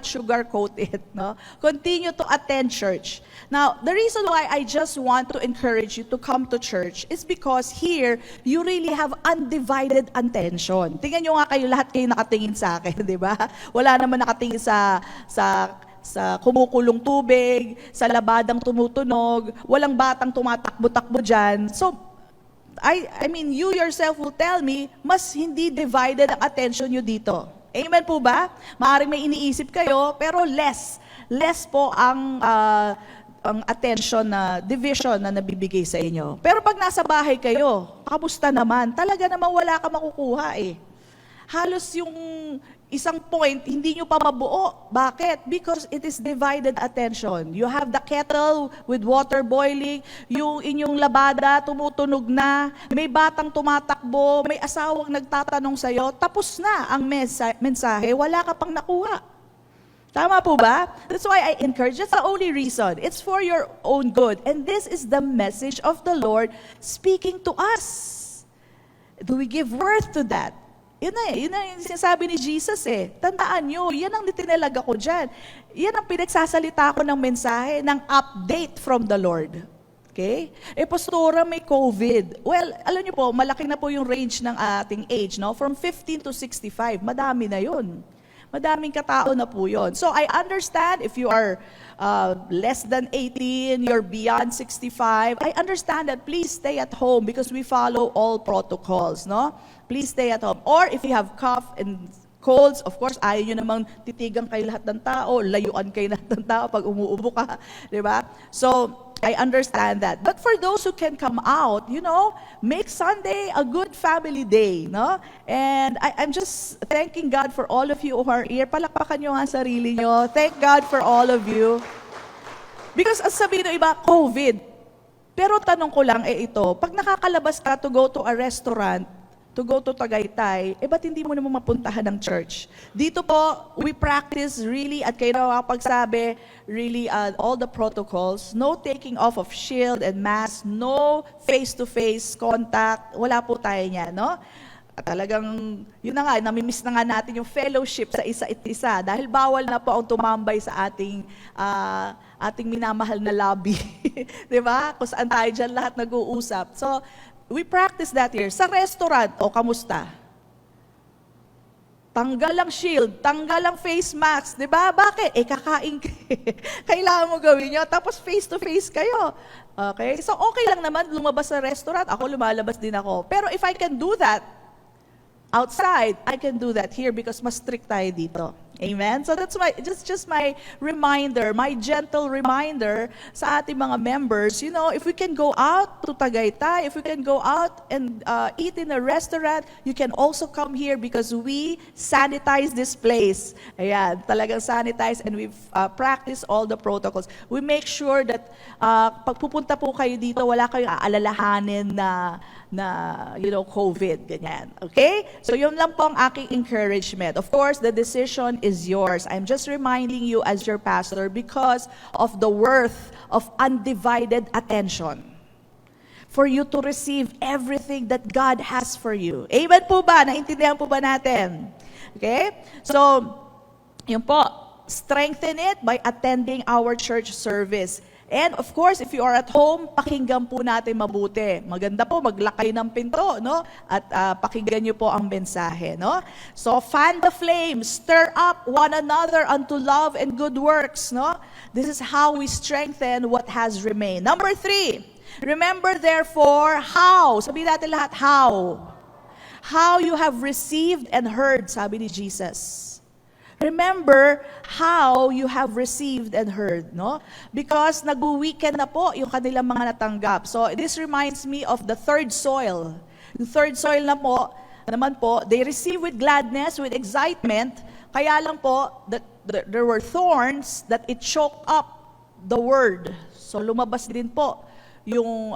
sugarcoat it, no? Continue to attend church. Now, the reason why I just want to encourage you to come to church is because here, you really have undivided attention. Tingnan nyo nga kayo, lahat kayo nakatingin sa akin, di ba? Wala naman nakatingin sa kumukulong tubig, sa labadang tumutunog, walang batang tumatakbo-takbo dyan. So, I mean, you yourself will tell me, mas hindi divided ang attention nyo dito. Amen po ba? Maaaring may iniisip kayo, pero less po ang attention na division na nabibigay sa inyo. Pero pag nasa bahay kayo, kamusta naman? Talaga naman wala ka makukuha eh. Halos yung isang point, hindi nyo pa mabuo. Bakit? Because it is divided attention. You have the kettle with water boiling, yung inyong labada tumutunog na, may batang tumatakbo, may asawang nagtatanong sa'yo, tapos na ang mensahe, wala ka pang nakuha. Tama po ba? That's why I encourage. That's the only reason. It's for your own good. And this is the message of the Lord speaking to us. Do we give worth to that? Yun na yung sinasabi ni Jesus eh. Tandaan nyo, yan ang tinalaga ko dyan. Yan ang pinagsasalita ko ng mensahe, ng update from the Lord. Okay? Pastora, may COVID. Well, alam nyo po, malaki na po yung range ng ating age, no? From 15 to 65, madami na yun. Madaming katao na po yun. So I understand if you are less than 18, you're beyond 65, I understand that. Please stay at home because we follow all protocols, no? Please stay at home. Or if you have cough and colds, of course, ayaw nyo namang titigang kayo lahat ng tao, layuan kayo lahat ng tao pag umuubo ka, di ba? So, I understand that. But for those who can come out, you know, make Sunday a good family day, no? And I'm just thanking God for all of you who are here. Palakpakan nyo nga sarili nyo. Thank God for all of you. Because as sabi ng iba, COVID. Pero tanong ko lang, ito, pag nakakalabas ka to go to a restaurant, to go to Tagaytay, ba't hindi mo naman mapuntahan ng church? Dito po, we practice really, at kayo nakapagsabi, really all the protocols, no taking off of shield and mask, no face-to-face contact, wala po tayo niyan, no? At talagang, yun na nga, namimiss na nga natin yung fellowship sa isa-isa dahil bawal na po ang tumambay sa ating minamahal na lobby. Diba? Kung saan tayo dyan lahat nag-uusap. So, we practice that here. Sa restaurant, kamusta? Tanggal ang shield, tanggal ang face mask, di ba? Bakit? Kakain kailangan mo gawin nyo, tapos face-to-face kayo. Okay? So, okay lang naman lumabas sa restaurant. Ako, lumalabas din ako. Pero if I can do that outside, I can do that here because mas strict tayo dito. Amen? So that's just my reminder, my gentle reminder sa ating mga members, you know, if we can go out to Tagaytay, if we can go out and eat in a restaurant, you can also come here because we sanitize this place. Ayan, talagang sanitize and we practice all the protocols. We make sure that pag pupunta po kayo dito, wala kayong aalalahanin na you know, COVID, ganyan. Okay? So yun lang po ang aking encouragement. Of course, the decision is yours. I'm just reminding you as your pastor because of the worth of undivided attention. for you to receive everything that God has for you. Amen po ba? Naintindihan po ba natin? Okay? So, yun po, strengthen it by attending our church service. And of course, if you are at home, pakinggan po natin mabuti. Maganda po, maglakay ng pinto, no? At pakinggan niyo po ang mensahe, no? So, fan the flame, stir up one another unto love and good works, no? This is how we strengthen what has remained. Number 3, remember therefore how. Sabihin natin lahat, how. How you have received and heard, sabi ni Jesus. Remember how you have received and heard, no? Because nag-weekend na po yung kanilang mga natanggap. So this reminds me of the third soil. Yung third soil naman po, they receive with gladness, with excitement, kaya lang po, that there were thorns that it choked up the word. So lumabas din po yung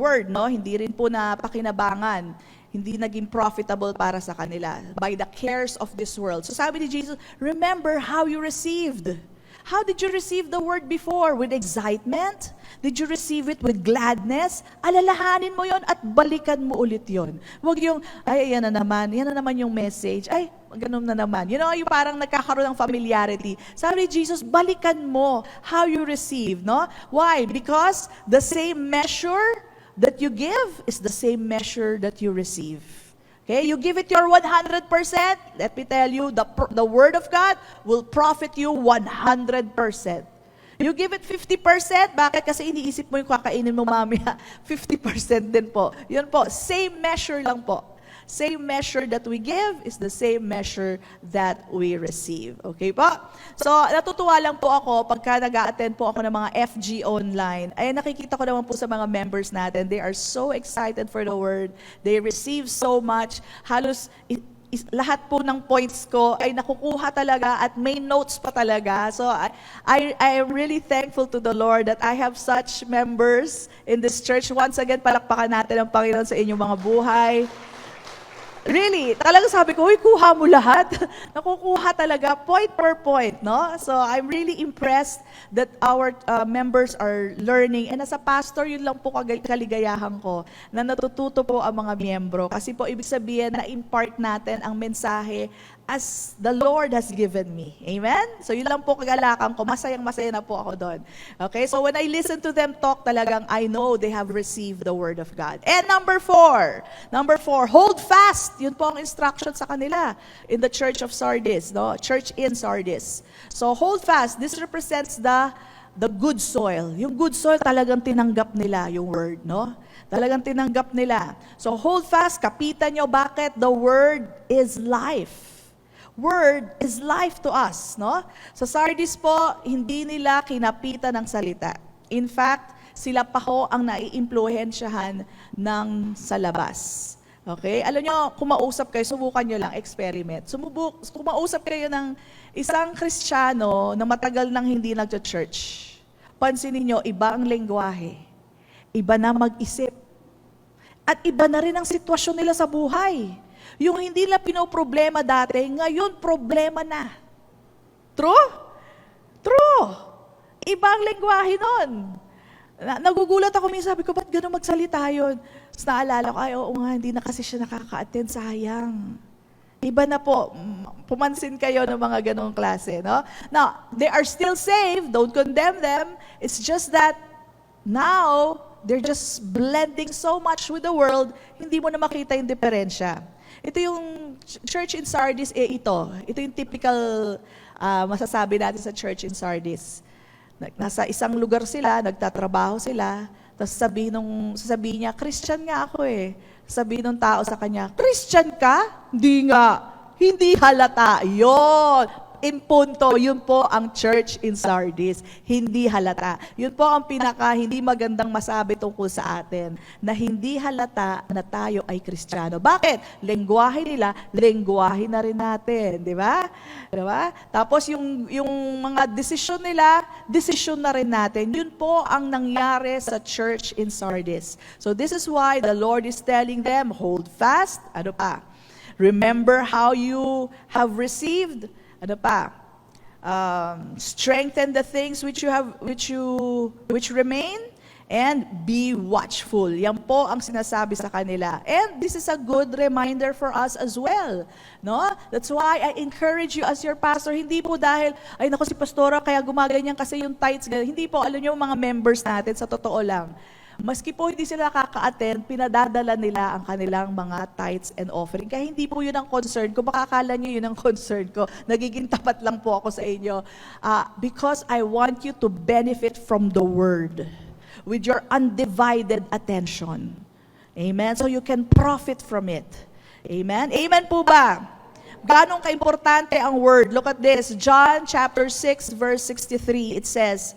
word, no? Hindi rin po na pakinabangan. Hindi naging profitable para sa kanila by the cares of this world. So sabi ni Jesus, remember how you received. How did you receive the word before? With excitement? Did you receive it with gladness? Alalahanin mo yon at balikan mo ulit yon. Huwag yung, ay, yan na naman yung message. Ay, ganun na naman. You know, yung parang nagkakaroon ng familiarity. Sabi ni Jesus, balikan mo how you receive, no? Why? Because the same measure that you give is the same measure that you receive. Okay, you give it your 100%, let me tell you, the Word of God will profit you 100%. You give it 50%, bakit? Kasi iniisip mo yung kakainin mo mamaya, 50% din po. Yun po, same measure lang po. Same measure that we give is the same measure that we receive. Okay po? So, natutuwa lang po ako pagka nag-a-attend po ako ng mga FG online. Ay, nakikita ko naman po sa mga members natin. They are so excited for the word. They receive so much. Halos lahat po ng points ko ay nakukuha talaga at may notes pa talaga. So, I am really thankful to the Lord that I have such members in this church. Once again, palakpakan natin ang Panginoon sa inyong mga buhay. Really, talagang sabi ko, uy, kuha mo lahat. Nakukuha talaga, point per point, no? So, I'm really impressed that our members are learning. And as a pastor, yun lang po kaligayahan ko, na natututo po ang mga miyembro. Kasi po, ibig sabihin na impart natin ang mensahe as the Lord has given me. Amen? So, yun lang po kagalakan ko. Masayang-masaya na po ako doon. Okay? So, when I listen to them talk, talagang I know they have received the Word of God. And number 4, hold fast. Yun po ang instruction sa kanila in the Church of Sardis, no? Church in Sardis. So, hold fast. This represents the good soil. Yung good soil talagang tinanggap nila yung Word, no? Talagang tinanggap nila. So, hold fast. Kapitan nyo, bakit? The Word is life. Word is life to us, no? Sa Sardis po, hindi nila kinapitan ng salita. In fact, sila pa ho ang naiimpluhensyahan ng sa labas. Okay? Alam nyo, kumausap kayo, subukan nyo lang, experiment. Kumausap kayo ng isang Kristiyano na matagal nang hindi nagcha-church. Pansinin nyo, iba ang lengguwahe. Iba na mag-isip. At iba na rin ang sitwasyon nila sa buhay. Yung hindi na pinoproblema dati, ngayon problema na. True? True. Ibang lengguwahe nun. Nagugulat ako, minsan sabi ko, ba't gano'n magsalita yun? Tapos naalala ko, ay, oo nga, hindi na kasi siya nakaka-attend, sayang. Iba na po, pumansin kayo ng mga ganong klase, no? Now, they are still saved, don't condemn them. It's just that now, they're just blending so much with the world, hindi mo na makita yung diferensya. Ito yung church in Sardis, ito yung typical masasabi natin sa church in Sardis. Nasa isang lugar sila, nagtatrabaho sila, tapos sasabihin niya, Christian nga ako eh. Sabihin ng tao sa kanya, Christian ka? Hindi nga. Hindi halata. Yon. In punto, yun po ang church in Sardis. Hindi halata. Yun po ang hindi magandang masabi tungkol sa atin, na hindi halata na tayo ay Kristiyano. Bakit? Lengguwahe nila, lengguwahe na rin natin. Di ba? Diba? Tapos yung mga desisyon nila, desisyon na rin natin. Yun po ang nangyari sa church in Sardis. So this is why the Lord is telling them, hold fast. Ano pa? Remember how you have received. Ano pa? Strengthen the things which remain, And be watchful. Yan po ang sinasabi sa kanila. And this is a good reminder for us as well. No? That's why I encourage you as your pastor, hindi po dahil, ay naku si pastora, kaya gumaganyan kasi yung tithes. Hindi po, alam niyo mga members natin, sa totoo lang. Maski po hindi sila nakaka-attend, pinadadala nila ang kanilang mga tithes and offering. Kaya hindi po yun ang concern ko. Baka akala niyo yun ang concern ko. Nagiging tapat lang po ako sa inyo. Because I want you to benefit from the Word with your undivided attention. Amen? So you can profit from it. Amen? Amen po ba? Ganong kaimportante ang Word. Look at this. John chapter 6 verse 63. It says,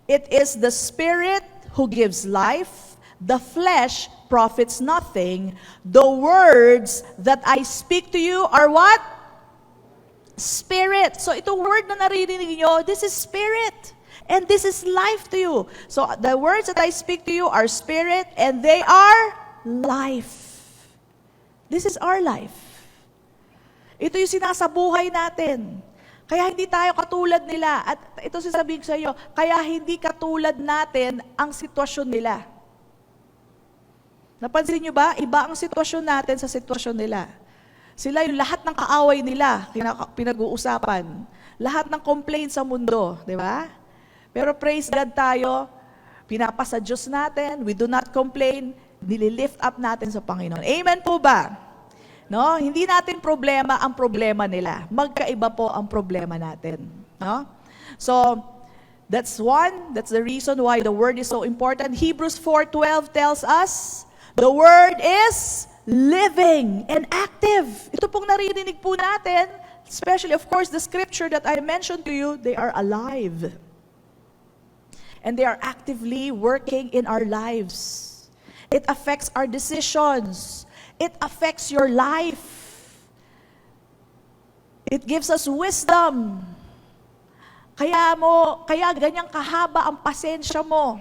"It is the Spirit who gives life. The flesh profits nothing. The words that I speak to you are what? Spirit." So itong word na naririnig nyo, this is spirit. And this is life to you. So the words that I speak to you are spirit and they are life. This is our life. Ito yung sinasabuhay natin. Kaya hindi tayo katulad nila. At ito sasabihin ko sa iyo, kaya hindi katulad natin ang sitwasyon nila. Napansin nyo ba? Iba ang sitwasyon natin sa sitwasyon nila. Sila yung lahat ng kaaway nila, pinag-uusapan. Lahat ng complaints sa mundo, di ba? Pero praise God tayo, pinapasa Diyos natin, we do not complain, nililift up natin sa Panginoon. Amen po ba? No? Hindi natin problema ang problema nila. Magkaiba po ang problema natin. No? So, that's the reason why the Word is so important. Hebrews 4:12 tells us, the Word is living and active. Ito pong naririnig po natin, especially of course the scripture that I mentioned to you, they are alive. And they are actively working in our lives. It affects our decisions. It affects your life. It gives us wisdom. Kaya ganyang kahaba ang pasensya mo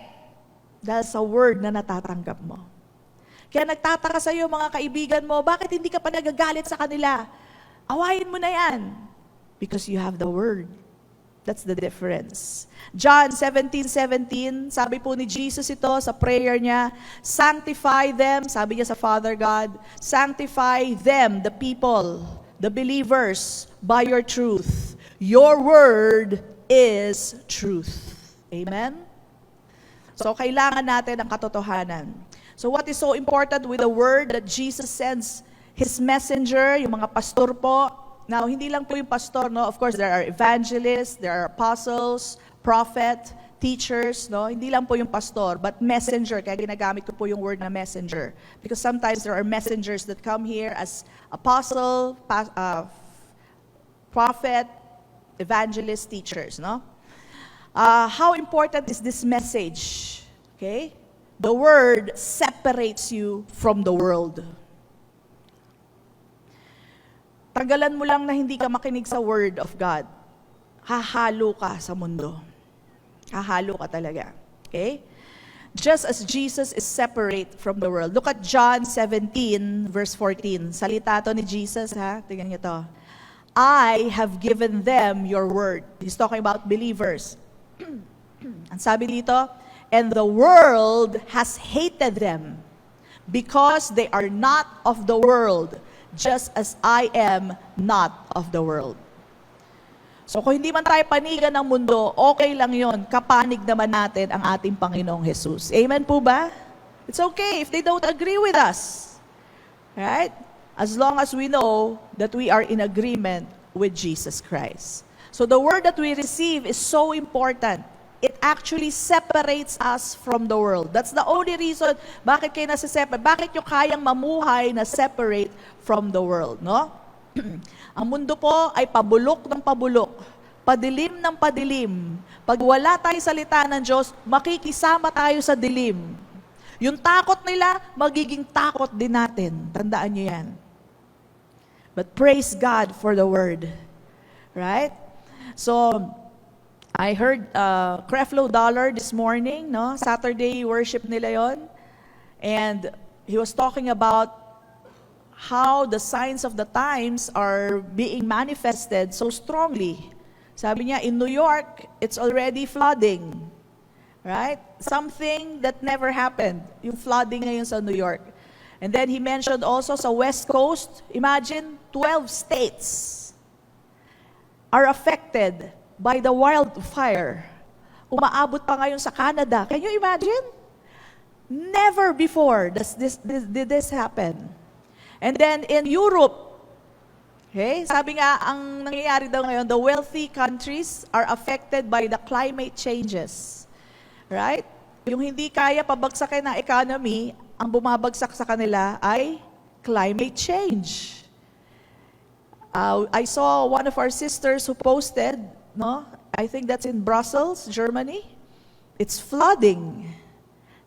dahil sa word na natatanggap mo. Kaya nagtataka sa iyo mga kaibigan mo, bakit hindi ka pa nagagalit sa kanila? Awayin mo na yan. Because you have the word. That's the difference. John 17:17, sabi po ni Jesus ito sa prayer niya, sanctify them, sabi niya sa Father God, sanctify them, the people, the believers, by your truth. Your word is truth. Amen? So, kailangan natin ang katotohanan. So, what is so important with the word that Jesus sends His messenger, yung mga pastor po. Now, hindi lang po yung pastor, no? Of course, there are evangelists, there are apostles, prophet, teachers, no? Hindi lang po yung pastor, but messenger. Kaya ginagamit ko po yung word na messenger. Because sometimes there are messengers that come here as apostle, prophet, evangelist, teachers, no? How important is this message? Okay? The word separates you from the world. Tagalan mo lang na hindi ka makinig sa word of God. Hahalo ka sa mundo. Hahalo ka talaga. Okay? Just as Jesus is separate from the world. Look at John 17, verse 14. Salita to ni Jesus, ha? Tingnan niyo to. I have given them your word. He's talking about believers. Ang sabi dito, and the world has hated them because they are not of the world, just as I am not of the world. So kung hindi man tayo panigan ng mundo, okay lang yon. Kapanig naman natin ang ating Panginoong Jesus. Amen po ba? It's okay if they don't agree with us. Right? As long as we know that we are in agreement with Jesus Christ. So the word that we receive is so important. It actually separates us from the world. That's the only reason bakit kayo nasa-separate. Bakit nyo kayang mamuhay na separate from the world, no? Ang mundo po ay pabulok ng pabulok, padilim ng padilim. Pag wala tayo salita ng Diyos, makikisama tayo sa dilim. Yung takot nila, magiging takot din natin. Tandaan nyo yan. But praise God for the word. Right? So, I heard Creflo Dollar this morning, no? Saturday worship nila yon. And he was talking about how the signs of the times are being manifested so strongly. Sabi niya, in New York, it's already flooding. Right? Something that never happened. Yung flooding ngayon sa New York. And then he mentioned also sa West Coast, imagine 12 states are affected by the wildfire. Umaabot pa ngayon sa Canada. Can you imagine? Never before did this happen. And then in Europe, okay, sabi nga, ang nangyayari daw ngayon, the wealthy countries are affected by the climate changes. Right? Yung hindi kaya pabagsakin ng economy, ang bumabagsak sa kanila ay climate change. I saw one of our sisters who posted, no? I think that's in Brussels, Germany. It's flooding.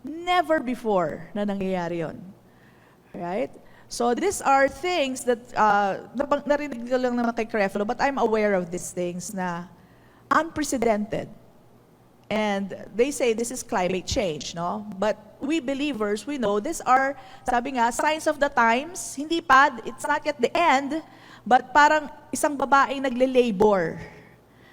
Never before na nangyayari yun. Right? So these are things that, narinig ko lang naman kay Creflo, but I'm aware of these things na unprecedented. And they say this is climate change, no? But we believers, we know these are, sabi nga, signs of the times. Hindi pa, it's not yet the end, but parang isang babaeng nagle-labor.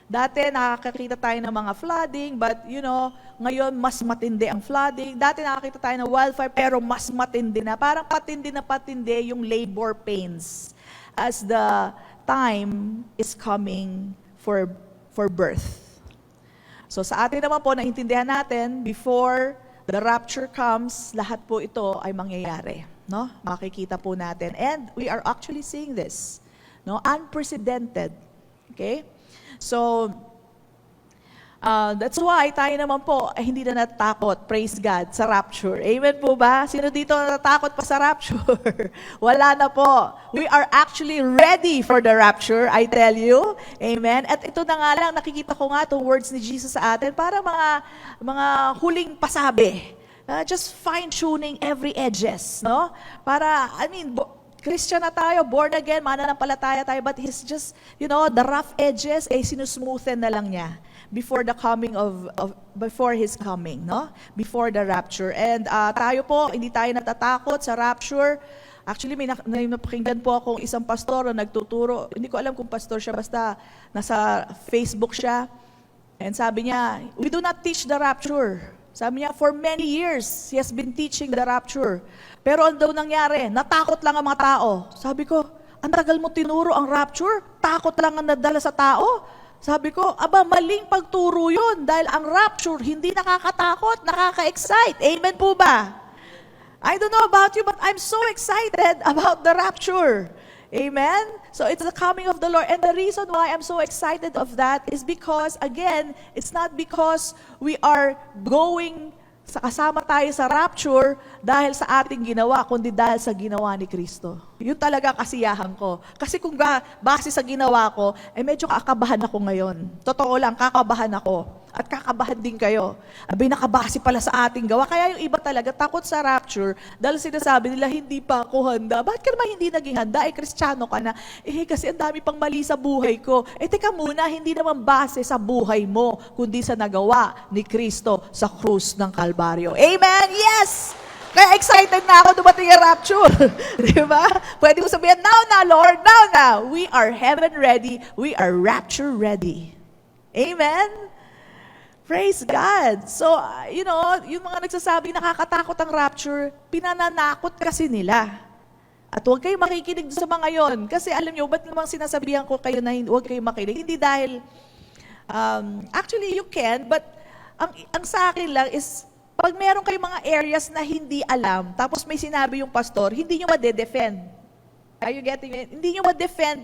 Dati nakakakita tayo ng mga flooding, but you know, ngayon mas matindi ang flooding. Dati nakakita tayo ng wildfire, pero mas matindi na. Parang patindi na patindi yung labor pains as the time is coming for birth. So sa atin naman po, naintindihan natin, before the rapture comes, lahat po ito ay mangyayari. No? Makikita po natin. And we are actually seeing this. No? Unprecedented. Okay? So, that's why tayo naman po ay hindi na natatakot, praise God, sa rapture. Amen po ba? Sino dito natatakot pa sa rapture? Wala na po. We are actually ready for the rapture, I tell you. Amen? At ito na nga lang, nakikita ko nga itong words ni Jesus sa atin, para mga huling pasabi. Just fine-tuning every edges, no? Para, Christian na tayo, born again, mananampalataya tayo, but he's just, the rough edges, sinusmoothen na lang niya before the coming before his coming, no? Before the rapture. And tayo po, hindi tayo natatakot sa rapture. Actually, may napakinggan po akong isang pastor na nagtuturo. Hindi ko alam kung pastor siya, basta nasa Facebook siya. And sabi niya, we do not teach the rapture. Sabi niya, for many years, he has been teaching the rapture. Pero ano daw nangyari? Natakot lang ang mga tao. Sabi ko, ang tagal mo tinuro ang rapture? Takot lang ang nadala sa tao? Sabi ko, maling pagturo yun. Dahil ang rapture, hindi nakakatakot, nakaka-excite. Amen po ba? I don't know about you, but I'm so excited about the rapture. Amen? So it's the coming of the Lord. And the reason why I'm so excited of that is because, again, it's not because we are going kasama tayo sa rapture dahil sa ating ginawa, kundi dahil sa ginawa ni Kristo. Yun talaga kasiyahan ko. Kasi kung base sa ginawa ko, medyo kakabahan ako ngayon. Totoo lang, kakabahan ako. At kakabahan din kayo. Nakabase pala sa ating gawa. Kaya yung iba talaga takot sa rapture dahil sinasabi nila, hindi pa ako handa. Bakit ka naman hindi naging handa? Kristiyano ka na. Kasi ang dami pang mali sa buhay ko. Teka muna, hindi naman base sa buhay mo, kundi sa nagawa ni Kristo sa krus ng Kalbaryo. Amen? Yes! Kaya excited na ako dumating ang rapture. Di ba? Pwede mo sabihin, now na, Lord, now na. We are heaven ready. We are rapture ready. Amen? Praise God. So, yung mga nagsasabing nakakatakot ang rapture, pinananakot kasi nila. At huwag kayong makikinig sa mga yon. Kasi alam nyo, ba't namang sinasabihan ko kayo na huwag kayong makinig? Hindi dahil, actually you can, but ang sa akin lang is, pag meron kayong mga areas na hindi alam, tapos may sinabi yung pastor, hindi nyo ma-defend. Are you getting it? Hindi nyo ma-defend.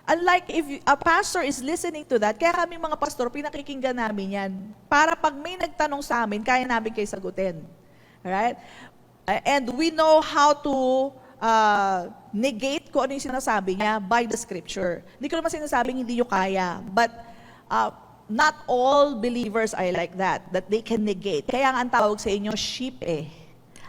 Unlike if a pastor is listening to that, kaya kami mga pastor, pinakikinggan namin yan. Para pag may nagtanong sa amin, kaya namin kayo sagutin. Alright? And we know how to negate kung ano yung sinasabi niya by the scripture. Hindi ko naman sinasabing hindi nyo kaya, but not all believers are like that they can negate. Kaya nga ang tawag sa inyo, sheep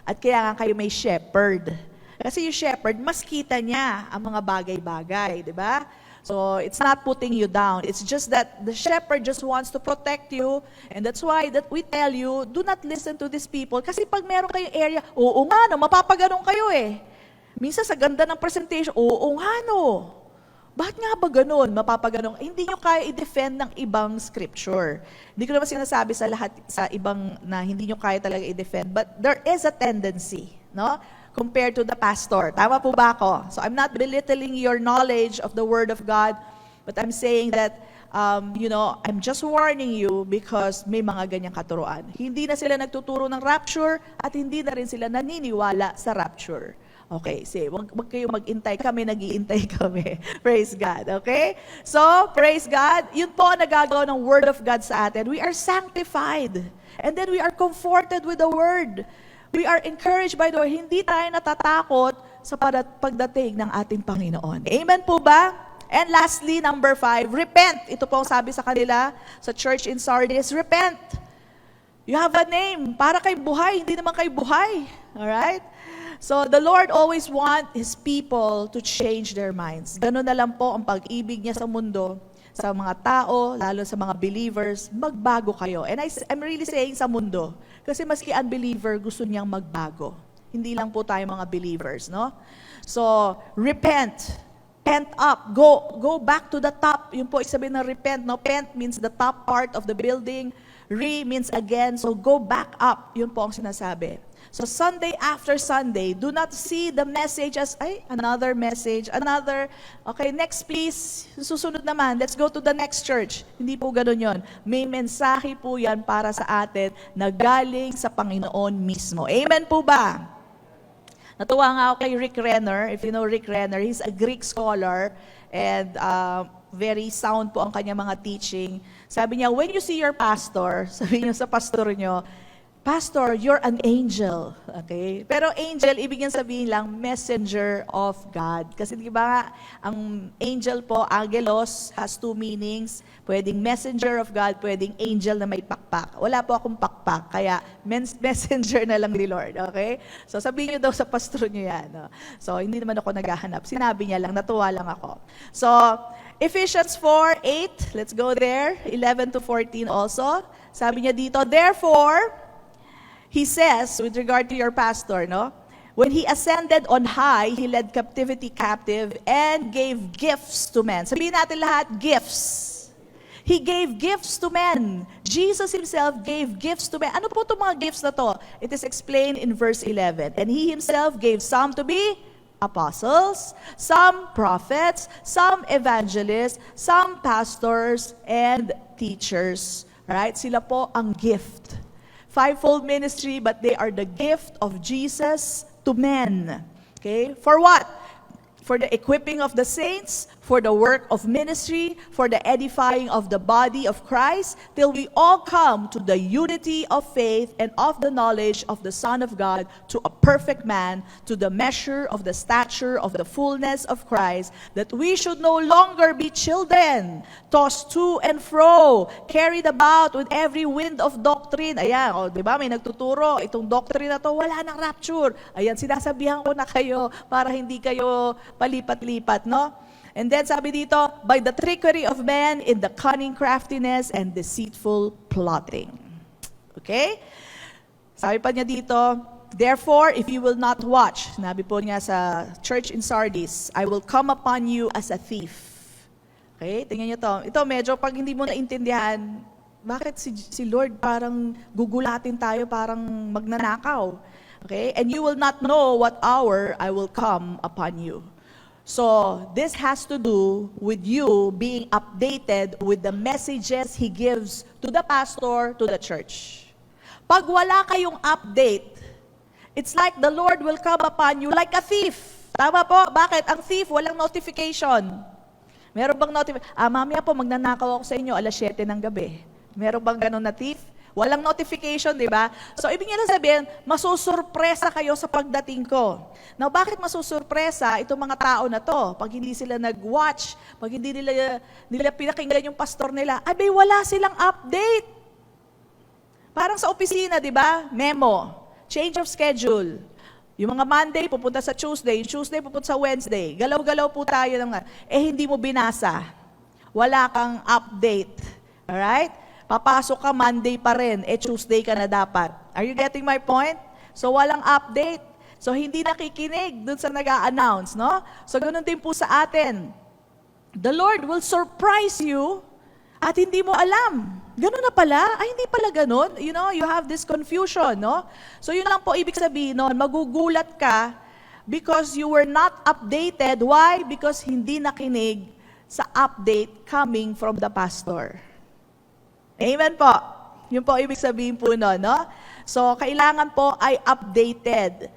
At kaya nga kayo may shepherd. Kasi yung shepherd, mas kita niya ang mga bagay-bagay, di ba? So, it's not putting you down. It's just that the shepherd just wants to protect you. And that's why that we tell you, do not listen to these people. Kasi pag meron kayong area, oo nga no, mapapaganong kayo Minsan sa ganda ng presentation, oo nga no. Bakit nga ba ganun? Mapapaganong, hindi nyo kaya i-defend ng ibang scripture. Hindi ko naman sinasabi sa lahat, sa ibang na hindi nyo kaya talaga i-defend, but there is a tendency, no? Compared to the pastor. Tama po ba ako? So I'm not belittling your knowledge of the Word of God, but I'm saying that, I'm just warning you because may mga ganyang katuruan. Hindi na sila nagtuturo ng rapture at hindi na rin sila naniniwala sa rapture. Okay, say, wag kayo mag-intay kami, nag-iintay kami. Praise God, okay? So, praise God, yun po ang nagagawa ng Word of God sa atin. We are sanctified. And then we are comforted with the Word. We are encouraged by the Word. Hindi tayo natatakot sa pagdating ng ating Panginoon. Amen po ba? And lastly, number 5, repent. Ito po ang sabi sa kanila, sa church in Sardis, repent. You have a name. Para kay buhay, hindi naman kay buhay. Alright? So, the Lord always want His people to change their minds. Ganun na lang po ang pag-ibig niya sa mundo, sa mga tao, lalo sa mga believers, magbago kayo. And I'm really saying sa mundo, kasi maski unbeliever, gusto niyang magbago. Hindi lang po tayo mga believers, no? So, repent. Pent up. Go back to the top. Yun po, isabihin ng repent, no? Pent means the top part of the building. Re means again. So, go back up. Yun po ang sinasabi. So Sunday after Sunday, do not see the message as, another message, another, okay, next please, susunod naman, let's go to the next church. Hindi po ganun yon. May mensahe po yan para sa atin na galing sa Panginoon mismo. Amen po ba? Natuwa nga ako kay Rick Renner. If you know Rick Renner, he's a Greek scholar and very sound po ang kanyang mga teaching. Sabi niya, when you see your pastor, sabi niyo sa pastor niyo, Pastor, you're an angel. Okay? Pero angel, ibig niyang sabihin lang, messenger of God. Kasi di ba ang angel po, angelos, has two meanings. Pwedeng messenger of God, pwedeng angel na may pakpak. Wala po akong pakpak, kaya messenger na lang ni Lord. Okay? So sabihin niyo daw sa pastor niyo yan. No? So hindi naman ako naghahanap. Sinabi niya lang, natuwa lang ako. So, Ephesians 4:8, let's go there. 11 to 14 also. Sabi niya dito, therefore, he says, with regard to your pastor, no? When he ascended on high, he led captivity captive and gave gifts to men. Sabihin natin lahat, gifts. He gave gifts to men. Jesus himself gave gifts to men. Ano po itong mga gifts na to? It is explained in verse 11. And he himself gave some to be apostles, some prophets, some evangelists, some pastors, and teachers. Right? Sila po ang gift. Fivefold ministry, but they are the gift of Jesus to men. Okay? For what? For the equipping of the saints, for the work of ministry, for the edifying of the body of Christ, till we all come to the unity of faith and of the knowledge of the Son of God, to a perfect man, to the measure of the stature of the fullness of Christ, that we should no longer be children, tossed to and fro, carried about with every wind of doctrine. Ayan, di ba, may nagtuturo, itong doctrine na to, wala nang rapture. Ayan, sinasabihan ko na kayo para hindi kayo palipat-lipat, no? And then sabi dito, by the trickery of men in the cunning craftiness and deceitful plotting. Okay? Sabi pa niya dito, therefore, if you will not watch, sinabi po niya sa church in Sardis, I will come upon you as a thief. Okay? Tingnan niyo to. Ito medyo pag hindi mo naintindihan, bakit si Lord parang gugulatin tayo, parang magnanakaw. Okay? And you will not know what hour I will come upon you. So, this has to do with you being updated with the messages He gives to the pastor, to the church. Pag wala kayong update, it's like the Lord will come upon you like a thief. Tama po? Bakit? Ang thief, walang notification. Meron bang notification? Mamaya po, magnanakaw ako sa inyo, 7:00 ng gabi. Meron bang ganun na thief? Walang notification, di ba? So, ibig niya sabihin, masusurpresa kayo sa pagdating ko. Now, bakit masusurpresa itong mga tao na to? Pag hindi sila nag-watch, pag hindi nila pinakinggan yung pastor nila, abay, wala silang update. Parang sa opisina, di ba? Memo, change of schedule. Yung mga Monday, pupunta sa Tuesday. Yung Tuesday, pupunta sa Wednesday. Galaw-galaw po tayo. Hindi mo binasa. Wala kang update. Alright? Papasok ka Monday pa rin, Tuesday ka na dapat. Are you getting my point? So, walang update. So, hindi nakikinig dun sa nag-a-announce, no? So, ganun din po sa atin. the Lord will surprise you at hindi mo alam. Ganun na pala? Ay, hindi pala ganun. You know, you have this confusion, no? So yun lang po ibig sabihin nun, magugulat ka because you were not updated. Why? Because hindi nakinig sa update coming from the pastor. Amen po. Yun po ibig sabihin po nun, no? So, kailangan po ay updated.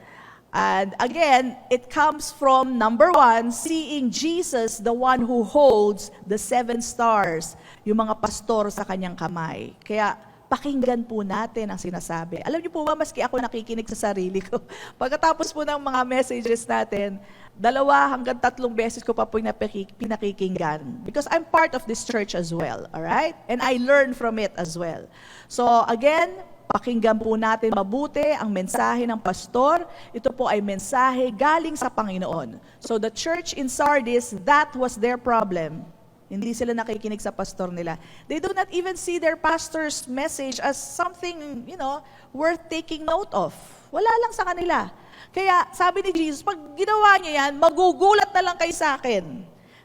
And again, it comes from, number one, seeing Jesus, the one who holds the 7 stars, yung mga pastor sa kanyang kamay. Kaya, pakinggan po natin ang sinasabi. Alam niyo po ba, maski ako nakikinig sa sarili ko, pagkatapos po ng mga messages natin, 2 hanggang 3 beses ko pa po pinakikinggan. Because I'm part of this church as well, alright? And I learn from it as well. So again, pakinggan po natin mabuti ang mensahe ng pastor. Ito po ay mensahe galing sa Panginoon. So the church in Sardis, that was their problem. Hindi sila nakikinig sa pastor nila. They do not even see their pastor's message as something, you know, worth taking note of. Wala lang sa kanila. Kaya sabi ni Jesus, pag ginawa niyo yan, magugulat na lang kayo sa akin.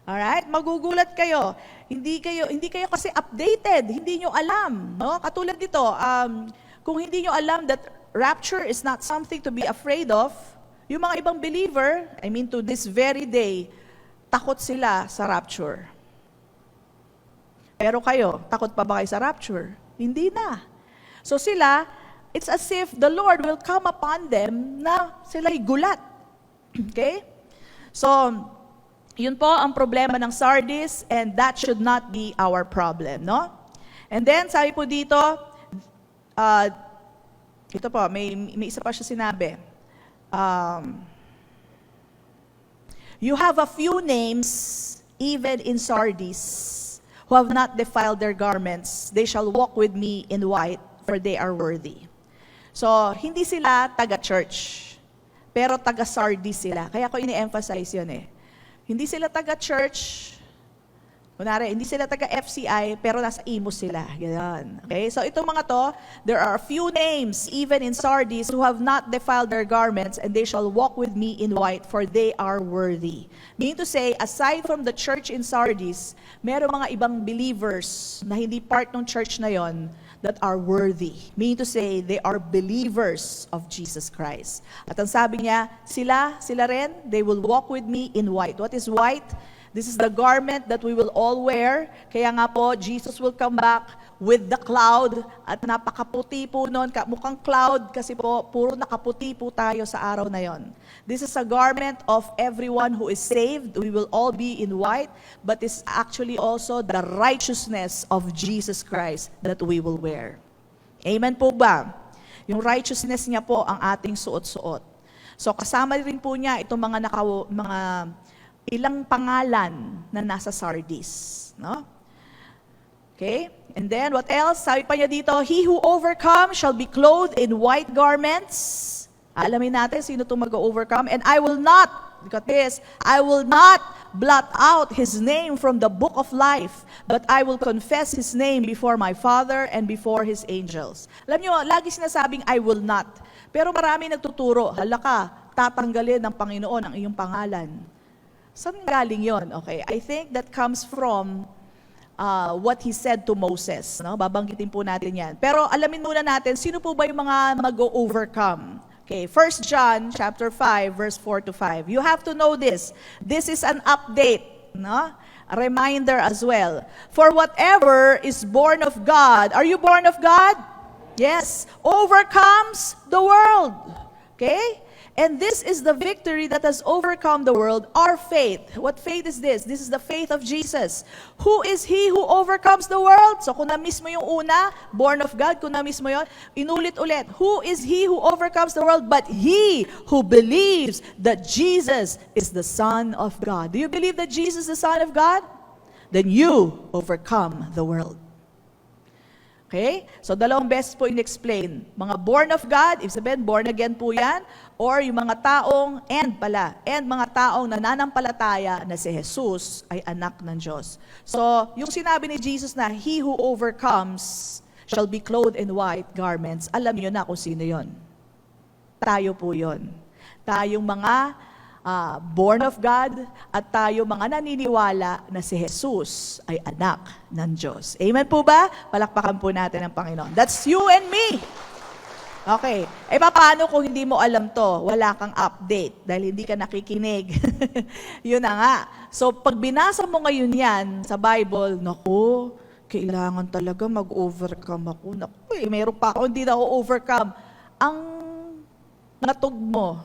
Alright? Magugulat kayo. Hindi kayo kasi updated. Hindi niyo alam. No? Katulad dito, kung hindi nyo alam that rapture is not something to be afraid of, yung mga ibang believer, I mean to this very day, takot sila sa rapture. Pero kayo, takot pa ba kayo sa rapture? Hindi na. So sila, it's as if the Lord will come upon them na sila'y gulat. Okay? So, yun po ang problema ng Sardis, and that should not be our problem, no? And then, sabi po dito, ito po, may isa pa siya sinabi. You have a few names, even in Sardis, who have not defiled their garments. They shall walk with me in white, for they are worthy. So, hindi sila taga-church, pero taga-Sardis sila. Kaya ko ini-emphasize yun eh. Hindi sila taga-church, kunwari, hindi sila taga-FCI, pero nasa Imus sila. Ganyan. Okay? So, itong mga to, there are a few names, even in Sardis, who have not defiled their garments, and they shall walk with me in white, for they are worthy. Meaning to say, aside from the church in Sardis, meron mga ibang believers na hindi part ng church na yon that are worthy. Meaning to say, they are believers of Jesus Christ. At ang sabi niya, sila rin, they will walk with me in white. What is white? This is the garment that we will all wear. Kaya nga po, Jesus will come back with the cloud. At napakaputi po nun, mukhang cloud kasi po, puro nakaputi po tayo sa araw na yon. This is a garment of everyone who is saved. We will all be in white, but it's actually also the righteousness of Jesus Christ that we will wear. Amen po ba? Yung righteousness niya po ang ating suot-suot. So kasama rin po niya itong mga ilang pangalan na nasa Sardis, no? Okay? And then what else? Sabi pa niya dito, he who overcomes shall be clothed in white garments. Alamin natin sino itong mag-overcome. And I will not, look at this, I will not blot out his name from the book of life, but I will confess his name before my Father and before his angels. Alam niyo, lagi sinasabing I will not. Pero marami nagtuturo, halaka, tatanggalin ng Panginoon ang iyong pangalan. Saan galing yon? Okay, I think that comes from what he said to Moses. No? Babanggitin po natin yan. Pero alamin muna natin, sino po ba yung mga mag-overcome? Okay, 1 John chapter 5, verse 4 to 5. You have to know this. This is an update. No? A reminder as well. For whatever is born of God, are you born of God? Yes. Overcomes the world. Okay? And this is the victory that has overcome the world, our faith. What faith is this? This is the faith of Jesus. Who is He who overcomes the world? So kung na-miss mo yung una, born of God, kung na-miss mo yun, inulit-ulit. Who is He who overcomes the world? But he who believes that Jesus is the Son of God. Do you believe that Jesus is the Son of God? Then you overcome the world. Okay? So, 2 beses po in-explain. Mga born of God, ibig sabihin, born again po yan, or yung mga taong, and mga taong nananampalataya na si Jesus ay anak ng Diyos. So, yung sinabi ni Jesus na, he who overcomes shall be clothed in white garments, alam nyo na kung sino yon. Tayo po yon. Tayong mga born of God, at tayo mga naniniwala na si Jesus ay anak ng Diyos. Amen po ba? Palakpakan po natin ang Panginoon. That's you and me. Okay. Paano kung hindi mo alam to? Wala kang update dahil hindi ka nakikinig. Yun na nga. So, pag binasa mo ngayon yan sa Bible, naku, kailangan talaga mag-overcome ako. Naku, mayroon pa ako, hindi na ako overcome. Ang natug mo,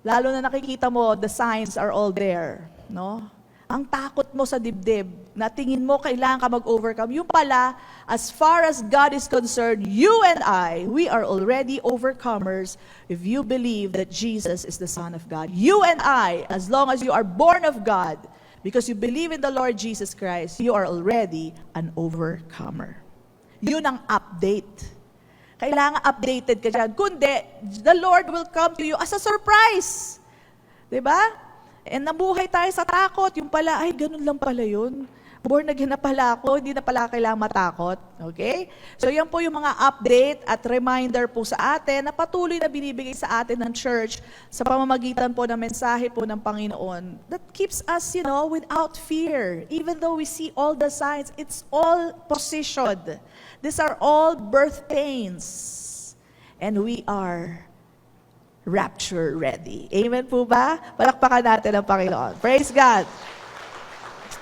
lalo na nakikita mo, the signs are all there. No? Ang takot mo sa dibdib, na tingin mo kailangan ka mag-overcome. Yung pala, as far as God is concerned, you and I, we are already overcomers if you believe that Jesus is the Son of God. You and I, as long as you are born of God, because you believe in the Lord Jesus Christ, you are already an overcomer. Yun ang update. Kailangan updated ka dyan. Kundi, the Lord will come to you as a surprise. Diba? And nabuhay tayo sa takot. Yung pala, ay, ganun lang pala yun. Born again na pala ako, hindi na pala kailangan matakot. Okay? So yan po yung mga update at reminder po sa atin na patuloy na binibigay sa atin ng church sa pamamagitan po ng mensahe po ng Panginoon that keeps us, without fear. Even though we see all the signs, it's all positioned. These are all birth pains. And we are rapture ready. Amen po ba? Palakpakan natin ang Panginoon. Praise God.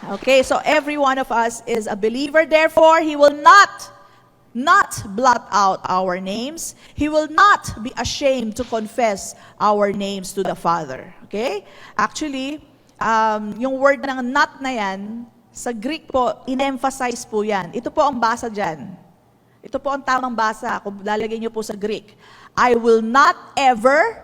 Okay, so every one of us is a believer. Therefore, He will not blot out our names. He will not be ashamed to confess our names to the Father. Okay? Actually, yung word ng not na yan, sa Greek po, in-emphasize po yan. Ito po ang basa dyan. Ito po ang tamang basa, kung lalagay niyo po sa Greek. I will not ever,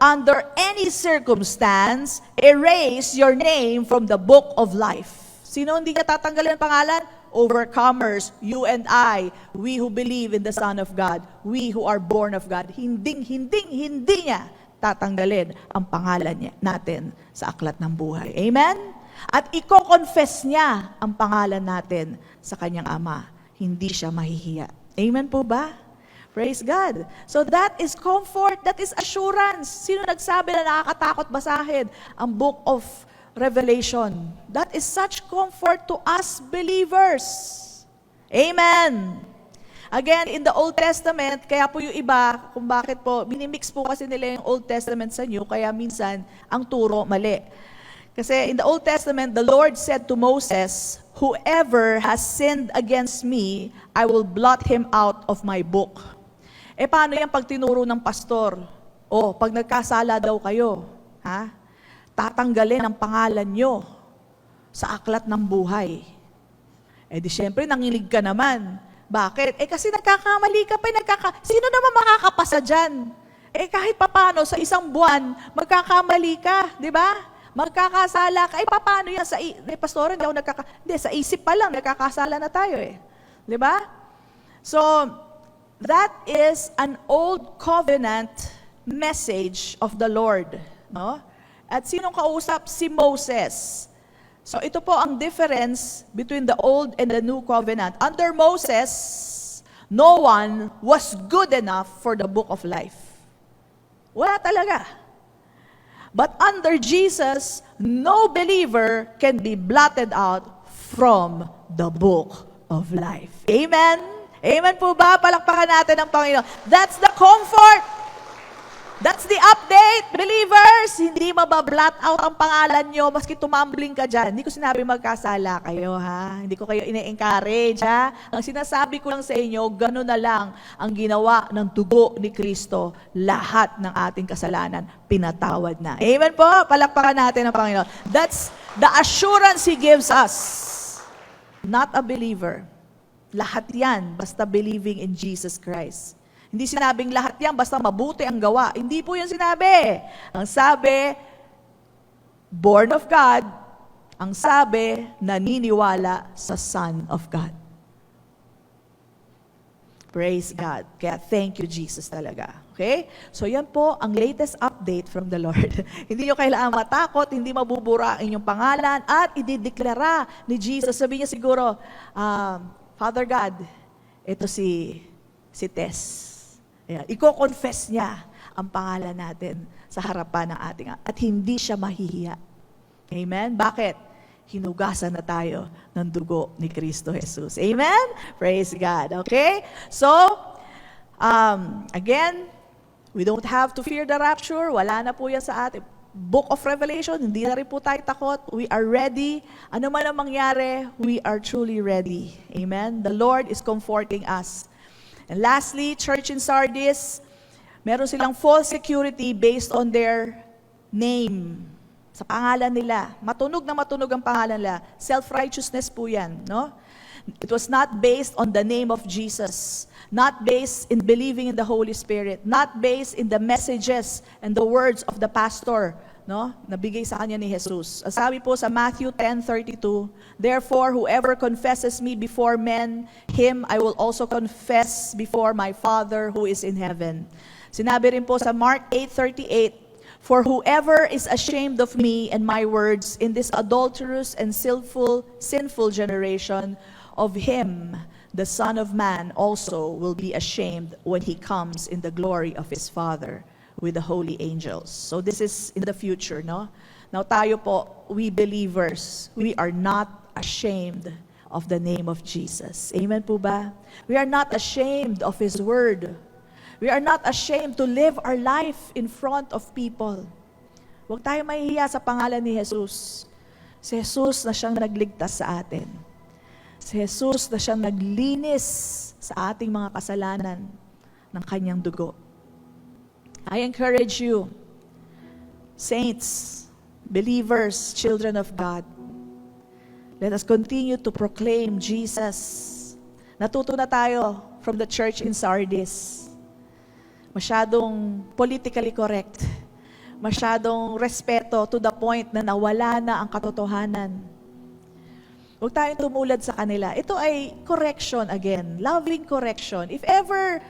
under any circumstance, erase your name from the book of life. Sino hindi ka tatanggalin ang pangalan? Overcomers, you and I, we who believe in the Son of God, we who are born of God, hindi niya tatanggalin ang pangalan natin sa aklat ng buhay. Amen? At i-confess niya ang pangalan natin sa kanyang Ama. Hindi siya mahihiya. Amen po ba? Praise God. So that is comfort, that is assurance. Sino nagsabi na nakakatakot basahin ang book of Revelation? That is such comfort to us believers. Amen. Again, in the Old Testament, kaya po yung iba, kung bakit po, minimix po kasi nila yung Old Testament sa New, kaya minsan ang turo mali. Kasi in the Old Testament, the Lord said to Moses, whoever has sinned against me, I will blot him out of my book. Paano yan pag tinuro ng pastor? Pag nagkasala daw kayo, tatanggalin ang pangalan nyo sa aklat ng buhay. Di syempre, nanginig ka naman. Bakit? Kasi nagkakamali ka pa, sino naman makakapasa dyan? Kahit papano, sa isang buwan, magkakamali ka, di ba? Magkakasala ka, paano yan? Pastor, hindi ako sa isip pa lang, nagkakasala na tayo Di ba? So, that is an old covenant message of the Lord. No? At sinong kausap? Si Moses. So ito po ang difference between the old and the new covenant. Under Moses, no one was good enough for the book of life. Wala talaga. But under Jesus, no believer can be blotted out from the book of life. Amen? Amen po ba? Palakpakan natin ang Panginoon. That's the comfort. That's the update, believers. Hindi mabablat out ang pangalan nyo maski tumambling ka dyan. Hindi ko sinabi magkasala kayo, ha? Hindi ko kayo ine-encourage, ha? Ang sinasabi ko lang sa inyo, gano'n na lang ang ginawa ng dugo ni Kristo. Lahat ng ating kasalanan, pinatawad na. Amen po? Palakpakan natin ang Panginoon. That's the assurance He gives us. Not a believer. Lahat yan, basta believing in Jesus Christ. Hindi sinabing lahat yan, basta mabuti ang gawa. Hindi po yan sinabi. Ang sabi, born of God. Ang sabi, naniniwala sa Son of God. Praise God. Kaya thank you, Jesus talaga. Okay? So yan po ang latest update from the Lord. Hindi nyo kailangan matakot, hindi mabubura ang inyong pangalan, at idideklara ni Jesus. Sabi niya siguro, Father God, ito si Tess. Ayan, iko-confess niya ang pangalan natin sa harapan ng ating at hindi siya mahihiya. Amen? Bakit? Hinugasan na tayo ng dugo ni Kristo Jesus. Amen? Praise God. Okay? So, again, we don't have to fear the rapture. Wala na po yan sa ating Book of Revelation. Hindi na rin po tayo takot. We are ready. Ano man ang mangyari, we are truly ready. Amen? The Lord is comforting us. And lastly, church in Sardis, meron silang false security based on their name. Sa pangalan nila. Matunog na matunog ang pangalan nila. Self-righteousness po yan. No? It was not based on the name of Jesus. Not based in believing in the Holy Spirit. Not based in the messages and the words of the pastor, no? Nabigay sa kanya ni Jesus. Sabi po sa Matthew 10:32, "Therefore, whoever confesses me before men, him I will also confess before my Father who is in heaven." Sinabi rin po sa Mark 8:38, "For whoever is ashamed of me and my words in this adulterous and sinful generation, of him the Son of Man also will be ashamed when he comes in the glory of his Father with the holy angels." So this is in the future, no? Now tayo po, we believers, we are not ashamed of the name of Jesus. Amen po ba? We are not ashamed of His word. We are not ashamed to live our life in front of people. Huwag tayo mahihiya sa pangalan ni Jesus. Si Jesus na siyang nagligtas sa atin. Si Jesus na siyang naglinis sa ating mga kasalanan ng kanyang dugo. I encourage you, saints, believers, children of God, let us continue to proclaim Jesus. Natuto na tayo from the church in Sardis. Masyadong politically correct. Masyadong respeto to the point na nawala na ang katotohanan. Huwag tayong tumulad sa kanila. Ito ay correction again. Loving correction. If ever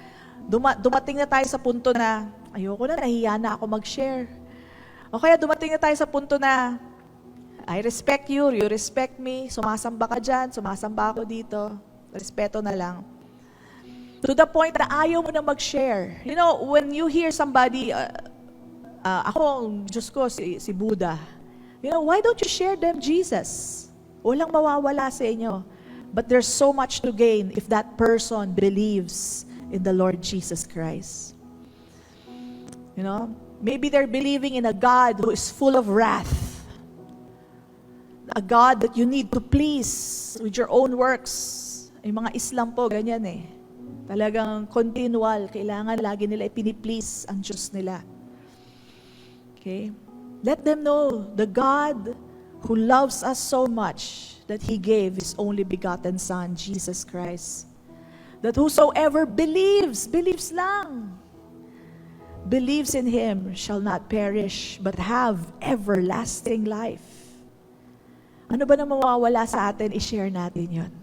dumating na tayo sa punto na, ayoko na, nahiya na ako mag-share. O kaya dumating na tayo sa punto na, I respect you, you respect me, sumasamba ka dyan, sumasamba ako dito. Respeto na lang. To the point na ayaw mo na mag-share. You know, when you hear somebody, ako, Diyos ko, si Buddha. You know, why don't you share them Jesus? Walang mawawala sa inyo. But there's so much to gain if that person believes in the Lord Jesus Christ. You know, maybe they're believing in a God who is full of wrath. A God that you need to please with your own works. Yung mga Islam po, ganyan eh. Talagang continual. Kailangan lagi nila ipini-please ang Diyos nila. Okay? Let them know the God who loves us so much that He gave His only begotten Son, Jesus Christ. That whosoever believes lang, believes in Him shall not perish, but have everlasting life. Ano ba na mawawala sa atin? I-share natin yon.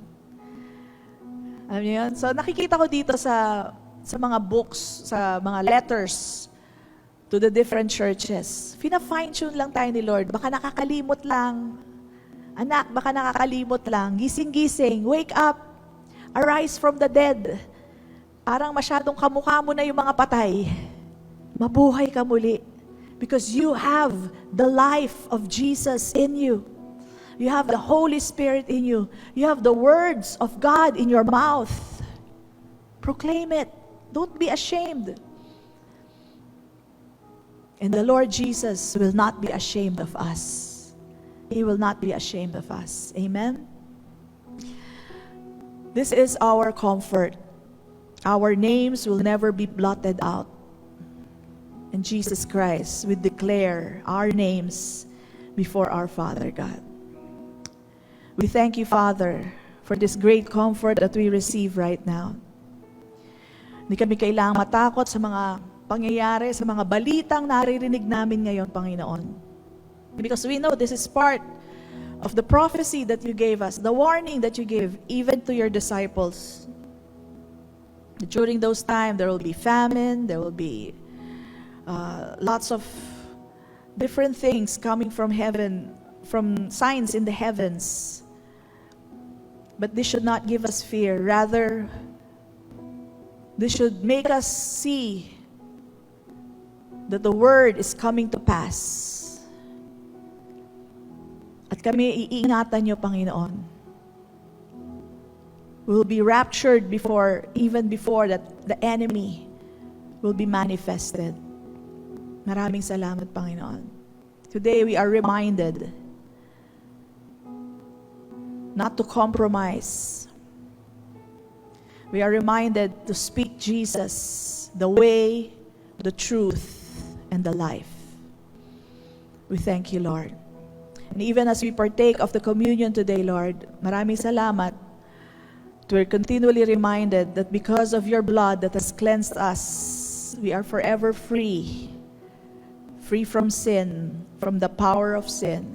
Alam niyo yun? So nakikita ko dito sa mga books, sa mga letters, to the different churches. Fina-fine-tune lang tayo ni Lord. Baka nakakalimot lang. Anak, baka nakakalimot lang. Gising-gising. Wake up. Arise from the dead. Parang masyadong kamukha mo na yung mga patay. Mabuhay ka muli. Because you have the life of Jesus in you. You have the Holy Spirit in you. You have the words of God in your mouth. Proclaim it. Don't be ashamed. And the Lord Jesus will not be ashamed of us. He will not be ashamed of us. Amen? This is our comfort. Our names will never be blotted out. In Jesus Christ, we declare our names before our Father God. We thank you, Father, for this great comfort that we receive right now. Hindi kami kailangang matakot sa mga pangyayari, sa mga balitang naririnig namin ngayon, Panginoon. Because we know this is part of the prophecy that you gave us, the warning that you gave even to your disciples. During those times, there will be famine, there will be lots of different things coming from heaven, from signs in the heavens. But this should not give us fear. Rather, this should make us see that the word is coming to pass. At kami iingatan niyo, Panginoon. We'll be raptured even before that the enemy will be manifested. Maraming salamat, Panginoon. Today we are reminded not to compromise. We are reminded to speak Jesus, the way, the truth, and the life. We thank you, Lord. And even as we partake of the communion today, Lord, maraming salamat. We're continually reminded that because of your blood that has cleansed us, we are forever free. Free from sin, from the power of sin.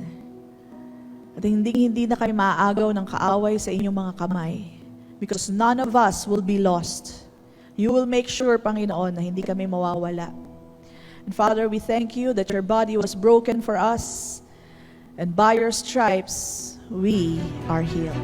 At hindi na kayo maaagaw ng kaaway sa inyong mga kamay. Because none of us will be lost. You will make sure, Panginoon, na hindi kami mawawala. And Father, we thank you that your body was broken for us, and by your stripes, we are healed.